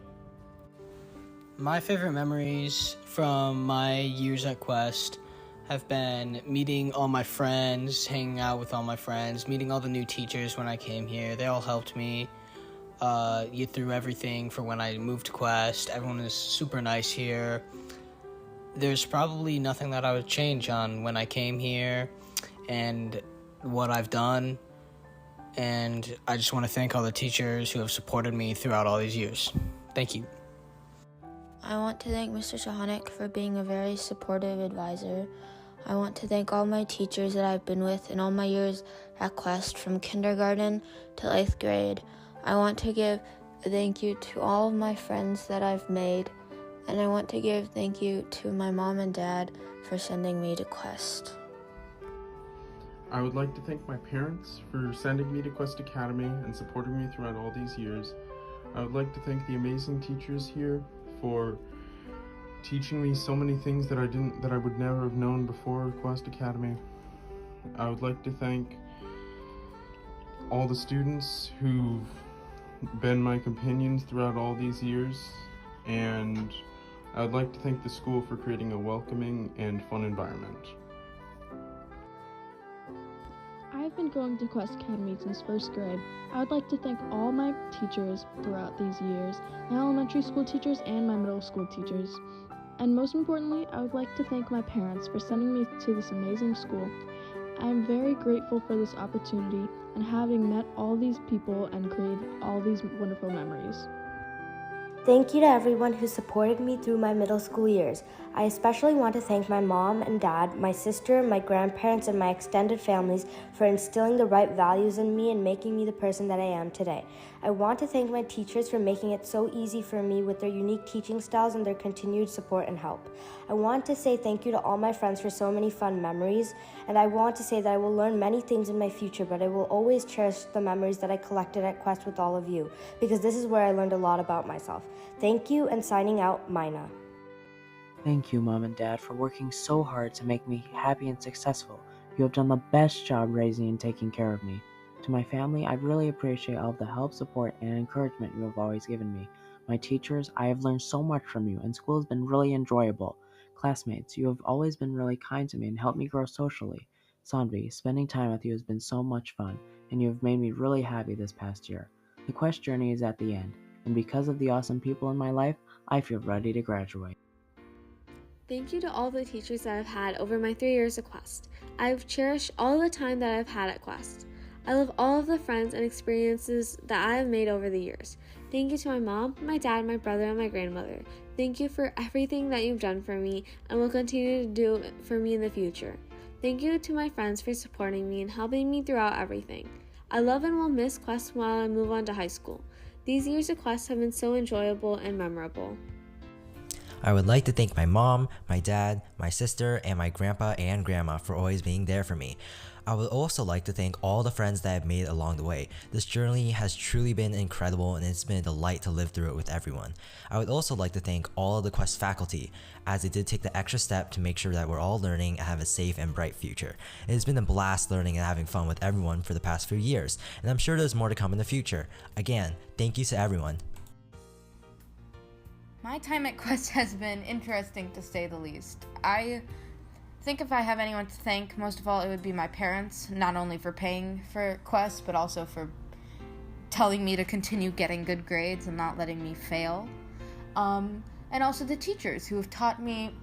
My favorite memories from my years at Quest have been meeting all my friends, hanging out with all my friends, meeting all the new teachers when I came here. They all helped me get through everything for when I moved to Quest. Everyone is super nice here. There's probably nothing that I would change on when I came here and what I've done. And I just want to thank all the teachers who have supported me throughout all these years. Thank you. I want to thank Mr. Shahanik for being a very supportive advisor. I want to thank all my teachers that I've been with in all my years at Quest, from kindergarten to 8th grade. I want to give a thank you to all of my friends that I've made, and I want to give thank you to my mom and dad for sending me to Quest. I would like to thank my parents for sending me to Quest Academy and supporting me throughout all these years. I would like to thank the amazing teachers here for teaching me so many things that I would never have known before Quest Academy. I would like to thank all the students who've been my companions throughout all these years, and I would like to thank the school for creating a welcoming and fun environment. I've been going to Quest Academy since 1st grade. I would like to thank all my teachers throughout these years, my elementary school teachers and my middle school teachers. And most importantly, I would like to thank my parents for sending me to this amazing school. I am very grateful for this opportunity and having met all these people and created all these wonderful memories. Thank you to everyone who supported me through my middle school years. I especially want to thank my mom and dad, my sister, my grandparents, and my extended families for instilling the right values in me and making me the person that I am today. I want to thank my teachers for making it so easy for me with their unique teaching styles and their continued support and help. I want to say thank you to all my friends for so many fun memories, and I want to say that I will learn many things in my future, but I will always cherish the memories that I collected at Quest with all of you, because this is where I learned a lot about myself. Thank you, and signing out, Mina. Thank you, Mom and Dad, for working so hard to make me happy and successful. You have done the best job raising and taking care of me. To my family, I really appreciate all of the help, support, and encouragement you have always given me. My teachers, I have learned so much from you, and school has been really enjoyable. Classmates, you have always been really kind to me and helped me grow socially. Sanvi, spending time with you has been so much fun, and you have made me really happy this past year. The Quest journey is at the end, and because of the awesome people in my life, I feel ready to graduate. Thank you to all the teachers that I've had over my 3 years at Quest. I've cherished all the time that I've had at Quest. I love all of the friends and experiences that I have made over the years. Thank you to my mom, my dad, my brother, and my grandmother. Thank you for everything that you've done for me and will continue to do for me in the future. Thank you to my friends for supporting me and helping me throughout everything. I love and will miss Quest while I move on to high school. These years at Quest have been so enjoyable and memorable. I would like to thank my mom, my dad, my sister, and my grandpa and grandma for always being there for me. I would also like to thank all the friends that I've made along the way. This journey has truly been incredible and it's been a delight to live through it with everyone. I would also like to thank all of the Quest faculty, as they did take the extra step to make sure that we're all learning and have a safe and bright future. It has been a blast learning and having fun with everyone for the past few years, and I'm sure there's more to come in the future. Again, thank you to everyone. My time at Quest has been interesting, to say the least. I think if I have anyone to thank, most of all, it would be my parents, not only for paying for Quest, but also for telling me to continue getting good grades and not letting me fail. And also the teachers who have taught me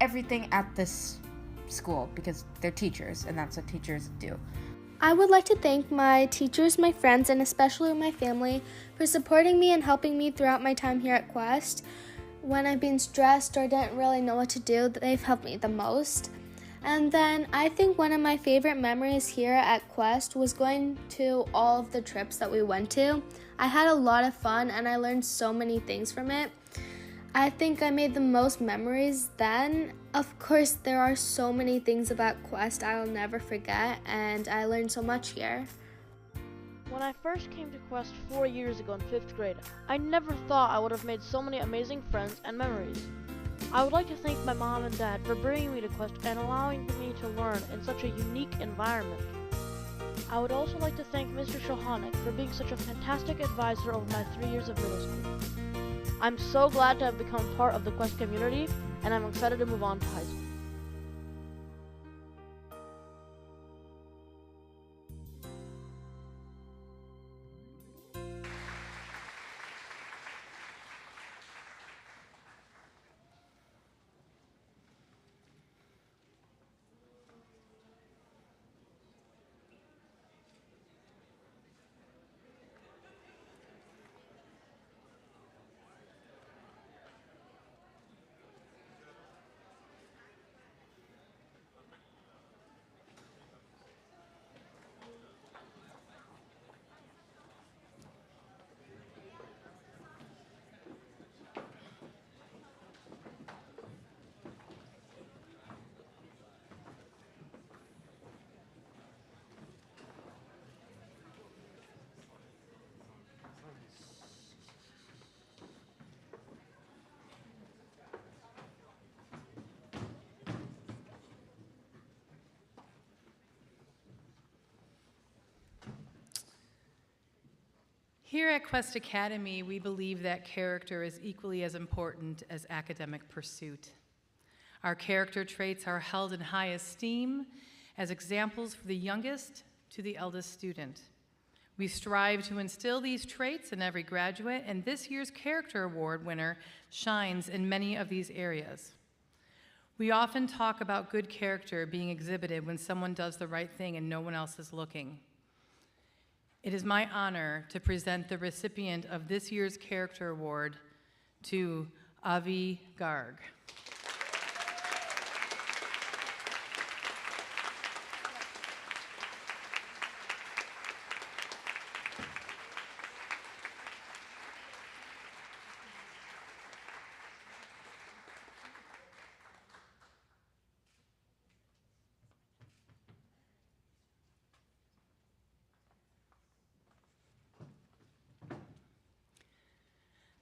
everything at this school, because they're teachers, and that's what teachers do. I would like to thank my teachers, my friends, and especially my family for supporting me and helping me throughout my time here at Quest. When I've been stressed or didn't really know what to do, they've helped me the most. And then I think one of my favorite memories here at Quest was going to all of the trips that we went to. I had a lot of fun and I learned so many things from it. I think I made the most memories then. Of course, there are so many things about Quest I'll never forget, and I learned so much here. When I first came to Quest 4 years ago in 5th grade, I never thought I would have made so many amazing friends and memories. I would like to thank my mom and dad for bringing me to Quest and allowing me to learn in such a unique environment. I would also like to thank Mr. Shohanek for being such a fantastic advisor over my 3 years of middle school. I'm so glad to have become part of the Quest community, and I'm excited to move on to high school. Here at Quest Academy, we believe that character is equally as important as academic pursuit. Our character traits are held in high esteem as examples for the youngest to the eldest student. We strive to instill these traits in every graduate, and this year's Character Award winner shines in many of these areas. We often talk about good character being exhibited when someone does the right thing and no one else is looking. It is my honor to present the recipient of this year's Character Award to Avi Garg.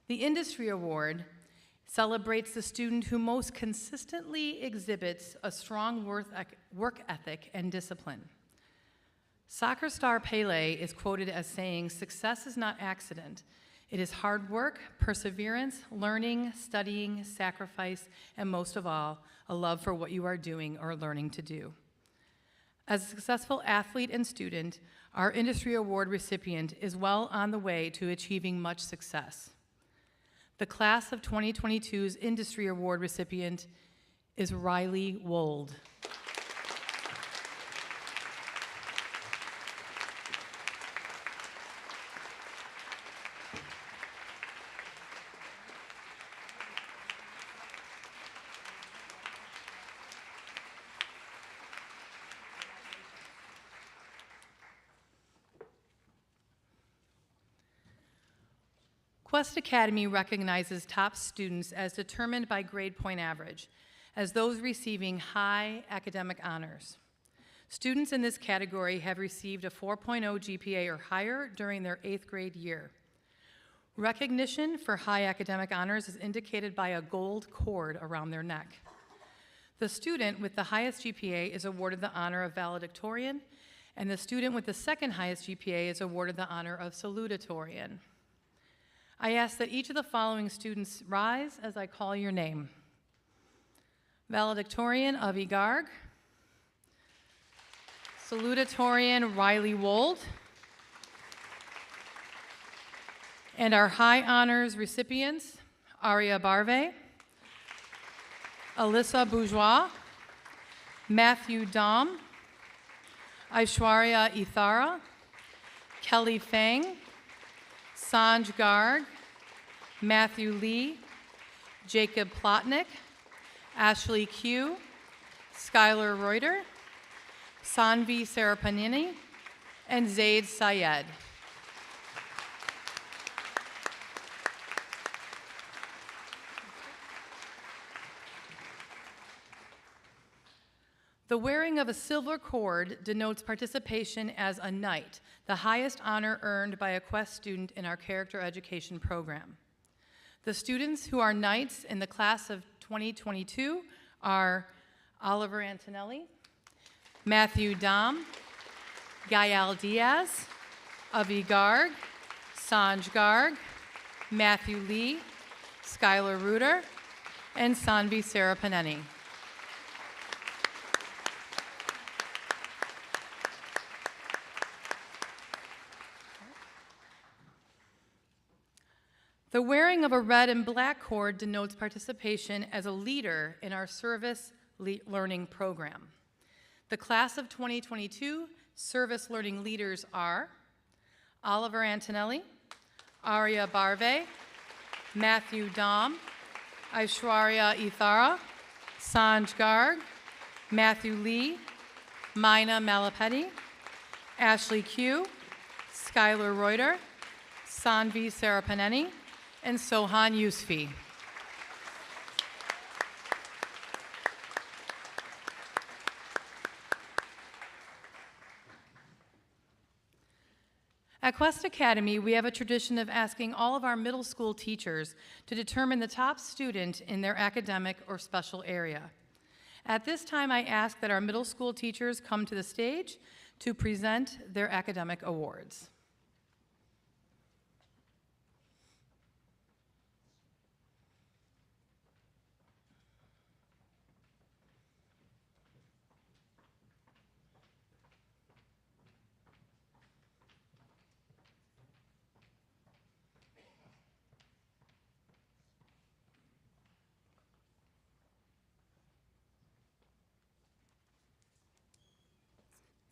The Industry Award celebrates the student who most consistently exhibits a strong work ethic and discipline. Soccer star Pele is quoted as saying, "Success is not accident. It is hard work, perseverance, learning, studying, sacrifice, and most of all, a love for what you are doing or learning to do. As a successful athlete and student, our industry award recipient is well on the way to achieving much success. The class of 2022's industry award recipient is Riley Wold. Quest Academy recognizes top students as determined by grade point average, as those receiving high academic honors. Students in this category have received a 4.0 GPA or higher during their 8th grade year. Recognition for high academic honors is indicated by a gold cord around their neck. The student with the highest GPA is awarded the honor of valedictorian, and the student with the second highest GPA is awarded the honor of salutatorian. I ask that each of the following students rise as I call your name. Valedictorian Avi Garg, salutatorian Riley Wold, and our high honors recipients, Aria Barve, Alyssa Bourgeois, Matthew Dom, Aishwarya Ithara, Kelly Fang, Sanj Garg, Matthew Lee, Jacob Plotnick, Ashley Q, Skylar Reuter, Sanvi Sarapanini, and Zaid Syed. The wearing of a silver cord denotes participation as a knight, the highest honor earned by a Quest student in our character education program. The students who are knights in the class of 2022 are Oliver Antonelli, Matthew Dom, Gael Diaz, Avi Garg, Sanj Garg, Matthew Lee, Skylar Reuter, and Sanvi Sarapaneni. The wearing of a red and black cord denotes participation as a leader in our service learning program. The class of 2022 service learning leaders are Oliver Antonelli, Aria Barve, Matthew Dom, Aishwarya Ithara, Sanj Garg, Matthew Lee, Mina Malapeti, Ashley Q, Skylar Reuter, Sanvi Sarapaneni, and Sohan Yusfi. At Quest Academy, we have a tradition of asking all of our middle school teachers to determine the top student in their academic or special area. At this time, I ask that our middle school teachers come to the stage to present their academic awards.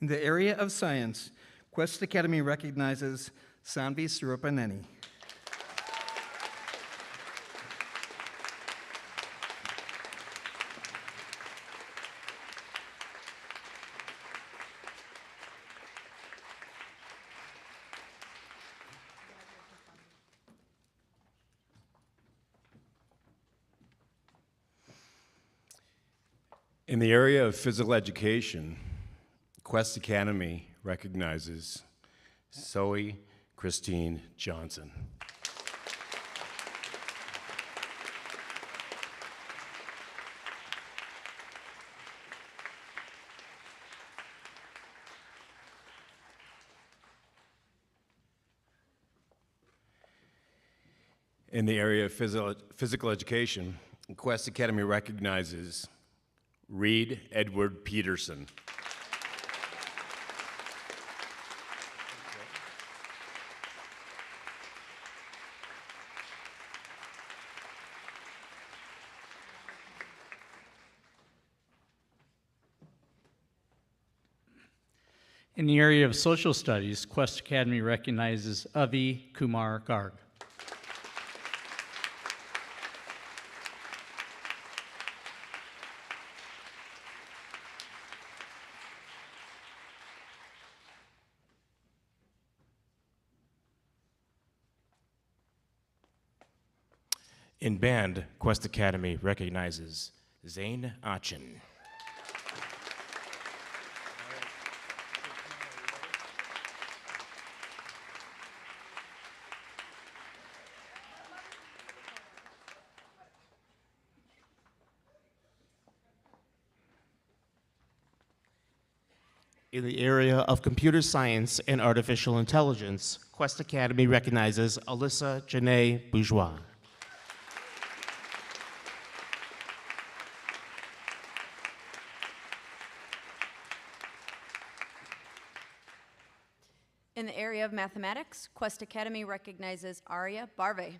In the area of science, Quest Academy recognizes Sanvi Sarapaneni. In the area of physical education, Quest Academy recognizes Zoe Christine Johnson. In the area of physical education, Quest Academy recognizes Reed Edward Peterson. In the area of social studies, Quest Academy recognizes Avi Kumar Garg. In band, Quest Academy recognizes Zain Achin. In the area of computer science and artificial intelligence, Quest Academy recognizes Alyssa Janae Bourgeois. In the area of mathematics, Quest Academy recognizes Arya Barve.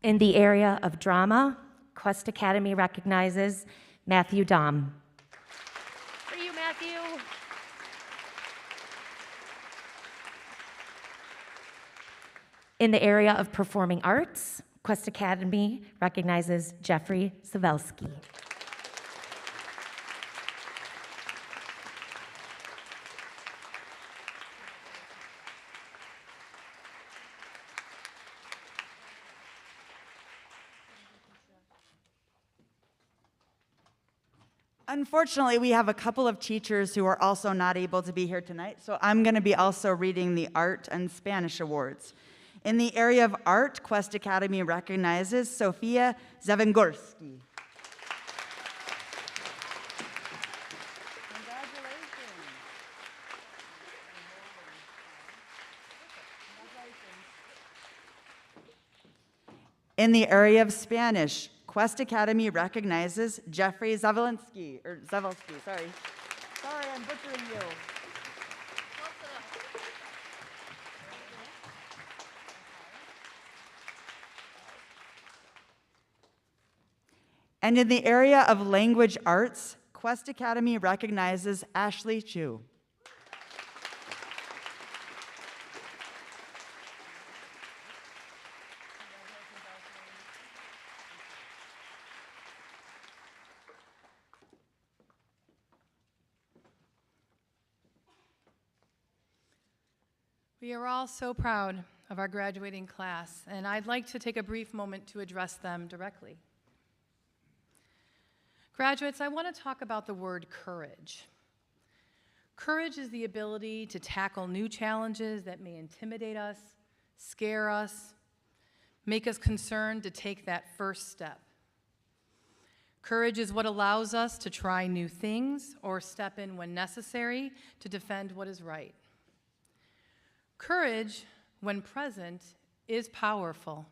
In the area of drama, Quest Academy recognizes Matthew Dom. For you, Matthew. In the area of performing arts, Quest Academy recognizes Jeffrey Savelski. Unfortunately, we have a couple of teachers who are also not able to be here tonight, so I'm going to be also reading the Art and Spanish Awards. In the area of art, Quest Academy recognizes Sofia Zavengorski. In the area of Spanish, Quest Academy recognizes Jeffrey Zavelsky, sorry. Sorry, I'm butchering you. And in the area of language arts, Quest Academy recognizes Ashley Chu. We are all so proud of our graduating class, and I'd like to take a brief moment to address them directly. Graduates, I want to talk about the word courage. Courage is the ability to tackle new challenges that may intimidate us, scare us, make us concerned to take that first step. Courage is what allows us to try new things or step in when necessary to defend what is right. Courage, when present, is powerful.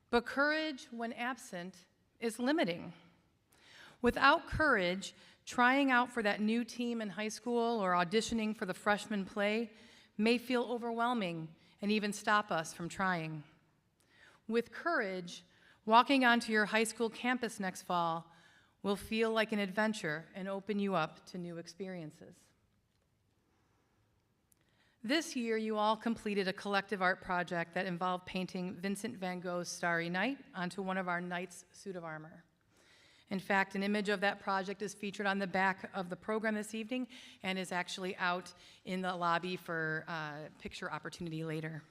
But courage, when absent, is limiting. Without courage, trying out for that new team in high school or auditioning for the freshman play may feel overwhelming and even stop us from trying. With courage, walking onto your high school campus next fall will feel like an adventure and open you up to new experiences. This year, you all completed a collective art project that involved painting Vincent van Gogh's Starry Night onto one of our knights' suit of armor. In fact, an image of that project is featured on the back of the program this evening and is actually out in the lobby for picture opportunity later.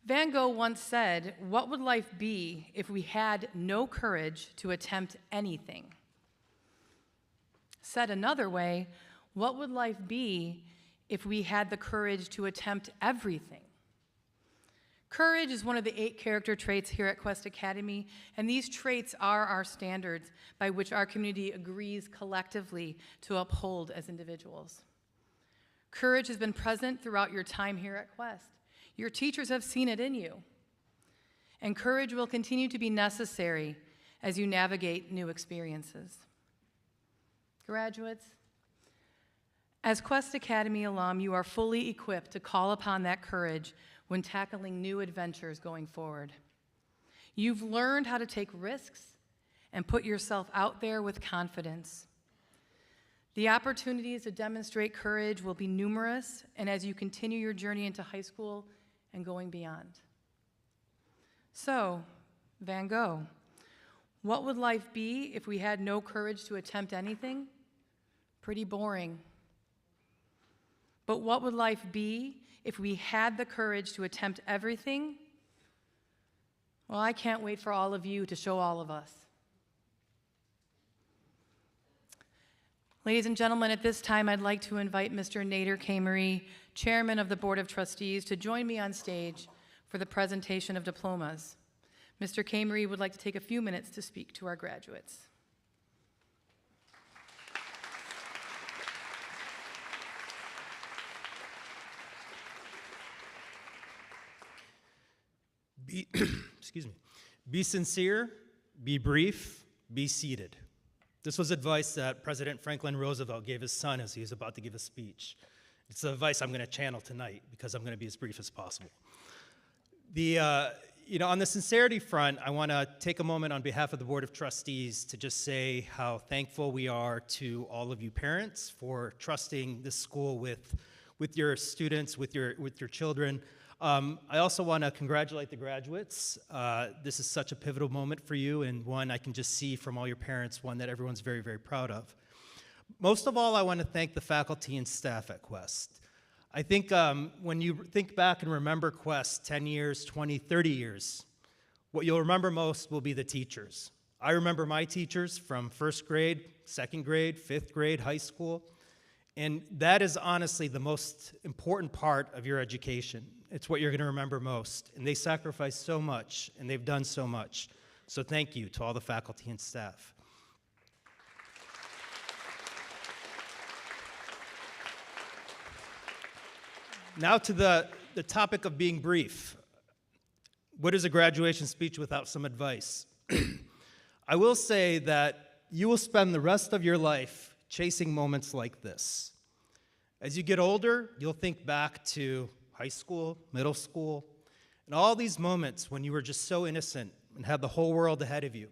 Van Gogh once said, "What would life be if we had no courage to attempt anything?" Said another way, what would life be if we had the courage to attempt everything? Courage is one of the 8 character traits here at Quest Academy, and these traits are our standards by which our community agrees collectively to uphold as individuals. Courage has been present throughout your time here at Quest. Your teachers have seen it in you. And courage will continue to be necessary as you navigate new experiences. Graduates, as Quest Academy alum, you are fully equipped to call upon that courage when tackling new adventures going forward. You've learned how to take risks and put yourself out there with confidence. The opportunities to demonstrate courage will be numerous, and as you continue your journey into high school and going beyond. So, Van Gogh, what would life be if we had no courage to attempt anything? Pretty boring. But what would life be if we had the courage to attempt everything? Well, I can't wait for all of you to show all of us. Ladies and gentlemen, at this time, I'd like to invite Mr. Nader Kamery, Chairman of the Board of Trustees, to join me on stage for the presentation of diplomas. Mr. Kamery would like to take a few minutes to speak to our graduates. Excuse me. Be sincere, be brief, be seated. This was advice that President Franklin Roosevelt gave his son as he was about to give a speech. It's the advice I'm going to channel tonight because I'm going to be as brief as possible. On the sincerity front, I want to take a moment on behalf of the Board of Trustees to just say how thankful we are to all of you parents for trusting this school with your students, with your children. I also want to congratulate the graduates. This is such a pivotal moment for you, and one I can just see from all your parents, one that everyone's very, very proud of. Most of all, I want to thank the faculty and staff at Quest. I think when you think back and remember Quest 10 years, 20, 30 years, what you'll remember most will be the teachers. I remember my teachers from first grade, second grade, fifth grade, high school, and that is honestly the most important part of your education. It's what you're going to remember most, and they sacrificed so much, and they've done so much. So thank you to all the faculty and staff. Now to the topic of being brief. What is a graduation speech without some advice? I will say that you will spend the rest of your life chasing moments like this. As you get older, you'll think back to high school, middle school, and all these moments when you were just so innocent and had the whole world ahead of you.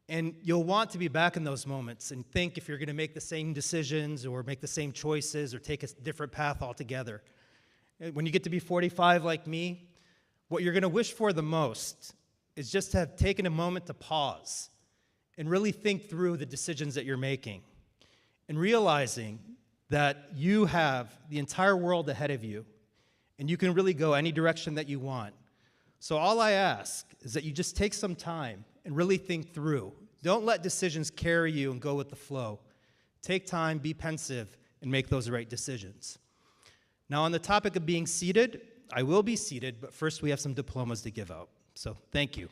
And you'll want to be back in those moments and think if you're going to make the same decisions or make the same choices or take a different path altogether. When you get to be 45 like me, what you're going to wish for the most is just to have taken a moment to pause and really think through the decisions that you're making and realizing that you have the entire world ahead of you and you can really go any direction that you want. So all I ask is that you just take some time and really think through. Don't let decisions carry you and go with the flow. Take time, be pensive, and make those right decisions. Now, on the topic of being seated, I will be seated, but first we have some diplomas to give out. So thank you.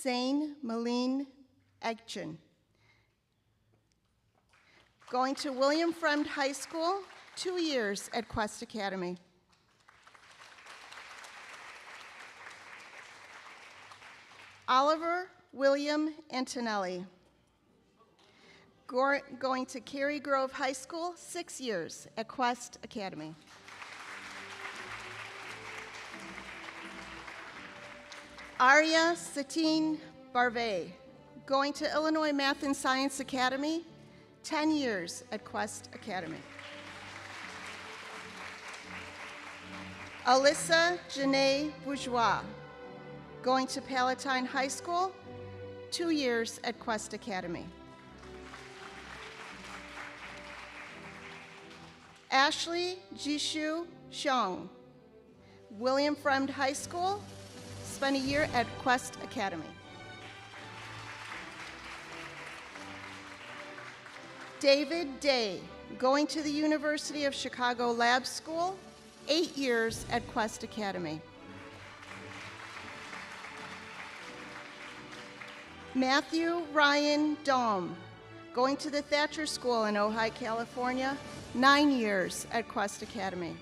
Zane Malene Egchen. Going to William Fremd High School, 2 years at Quest Academy. Oliver William Antonelli. going to Cary Grove High School, 6 years at Quest Academy. Arya Satine Barve, going to Illinois Math and Science Academy, 10 years at Quest Academy. Alyssa Janae Bourgeois, going to Palatine High School, 2 years at Quest Academy. Ashley Jishu Xiong, William Fremd High School, spent a year at Quest Academy. David Day, going to the University of Chicago Lab School, 8 years at Quest Academy. Matthew Ryan Dome, going to the Thatcher School in Ojai, California, 9 years at Quest Academy.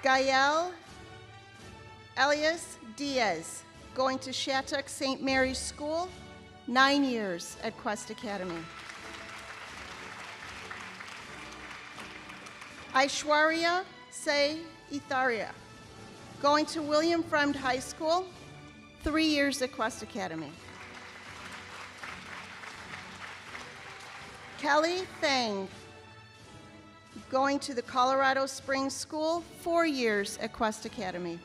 Gael Elias Diaz, going to Shattuck St. Mary's School, 9 years at Quest Academy. Aishwarya Se Itharia, going to William Fremd High School, 3 years at Quest Academy. Kelly Fang, going to the Colorado Springs School, 4 years at Quest Academy.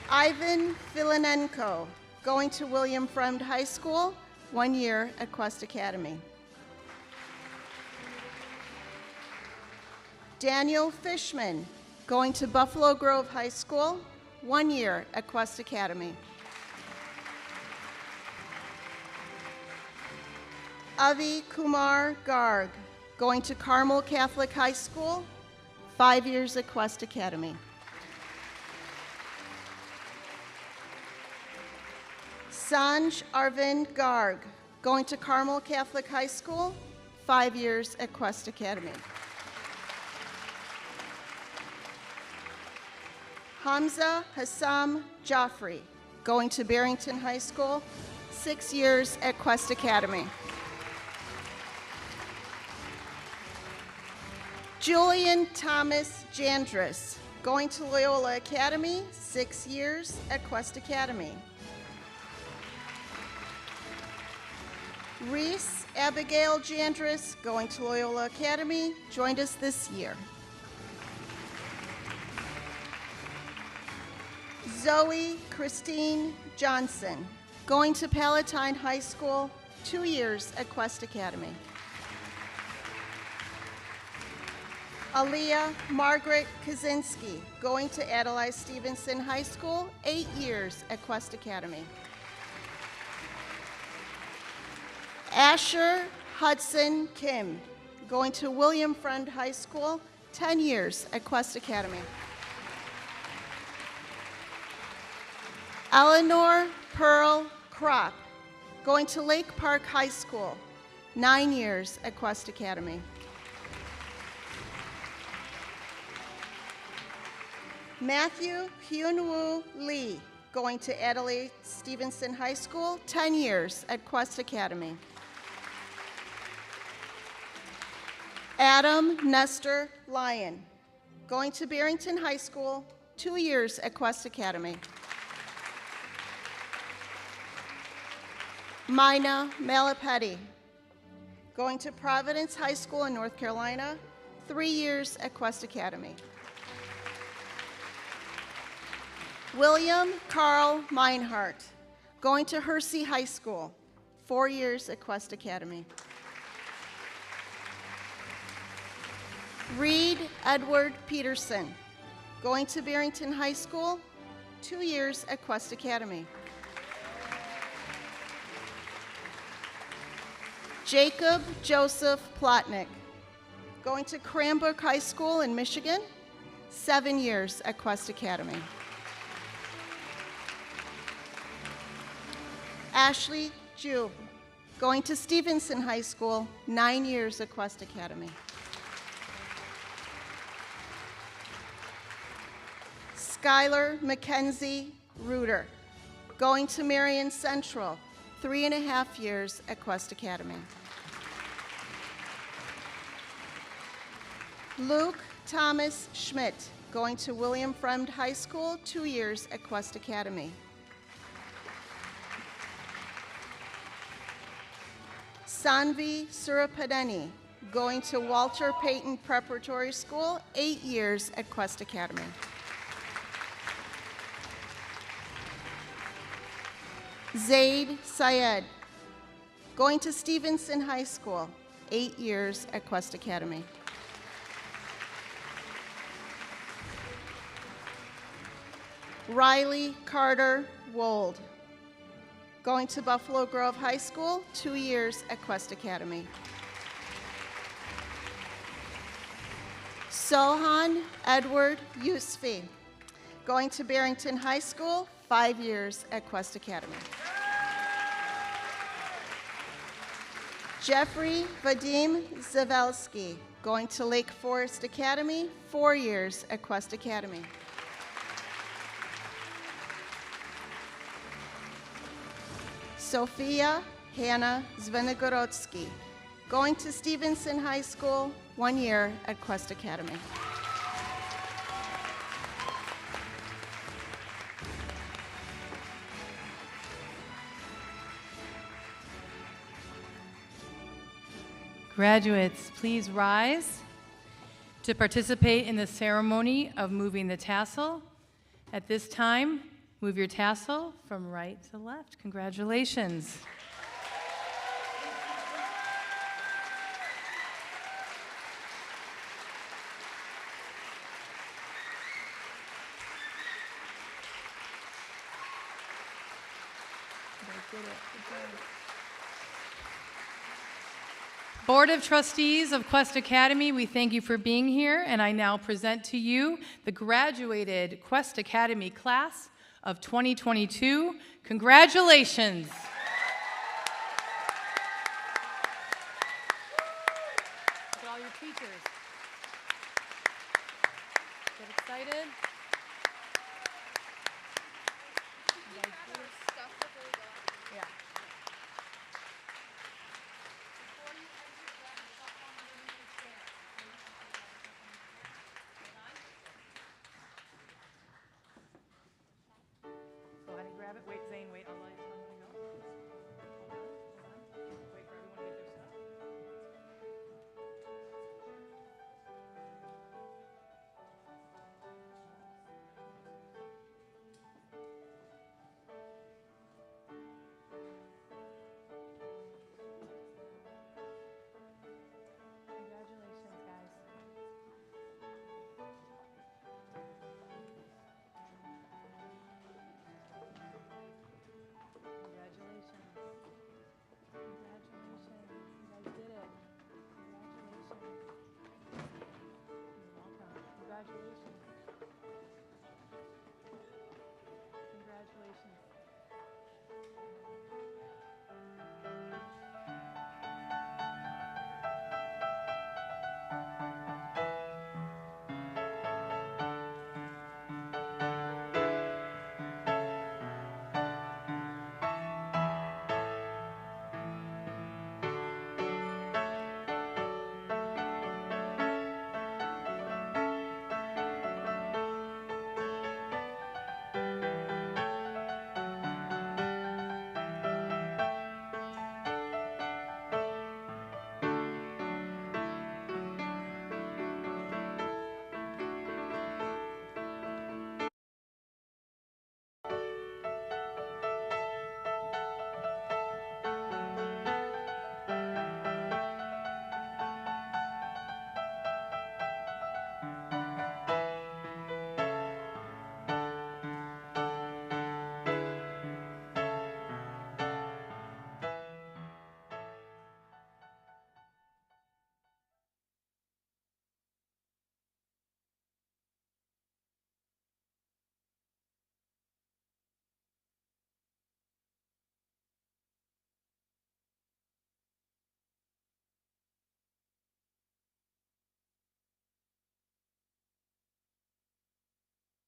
Ivan Filinenko, going to William Fremd High School, 1 year at Quest Academy. Daniel Fishman, going to Buffalo Grove High School, 1 year at Quest Academy. Avi Kumar Garg, going to Carmel Catholic High School, 5 years at Quest Academy. Sanj Arvind Garg, going to Carmel Catholic High School, 5 years at Quest Academy. Hamza Hassam Jaffrey, going to Barrington High School, 6 years at Quest Academy. Julian Thomas Jandris, going to Loyola Academy, 6 years at Quest Academy. Reese Abigail Jandris, going to Loyola Academy, joined us this year. Zoe Christine Johnson, going to Palatine High School, 2 years at Quest Academy. Aaliyah Margaret Kaczynski, going to Adlai Stevenson High School, 8 years at Quest Academy. Asher Hudson Kim, going to William Fremd High School, 10 years at Quest Academy. Eleanor Pearl Kropp, going to Lake Park High School, 9 years at Quest Academy. Matthew Hyunwoo Lee, going to Adelaide Stevenson High School, 10 years at Quest Academy. Adam Nestor Lyon, going to Barrington High School, 2 years at Quest Academy. Mina Malapeti, going to Providence High School in North Carolina, 3 years at Quest Academy. William Carl Meinhardt, going to Hersey High School, 4 years at Quest Academy. Reed Edward Peterson, going to Barrington High School, 2 years at Quest Academy. Jacob Joseph Plotnick, going to Cranbrook High School in Michigan, 7 years at Quest Academy. Ashley Jube, going to Stevenson High School, 9 years at Quest Academy. Skylar Mackenzie Reuter, going to Marion Central, 3.5 years at Quest Academy. Luke Thomas Schmidt, going to William Fremd High School, 2 years at Quest Academy. Sanvi Surapadeni, going to Walter Payton Preparatory School, 8 years at Quest Academy. Zaid Syed, going to Stevenson High School, 8 years at Quest Academy. Riley Carter Wold, going to Buffalo Grove High School, 2 years at Quest Academy. Sohan Edward Yusfi, going to Barrington High School, 5 years at Quest Academy. Jeffrey Vadim Zavelsky, going to Lake Forest Academy, 4 years at Quest Academy. Sophia Hannah Zvenigorodsky, going to Stevenson High School, 1 year at Quest Academy. Graduates, please rise to participate in the ceremony of moving the tassel. At this time, move your tassel from right to left. Congratulations. Board of Trustees of Quest Academy, we thank you for being here, and I now present to you the graduated Quest Academy class of 2022. Congratulations.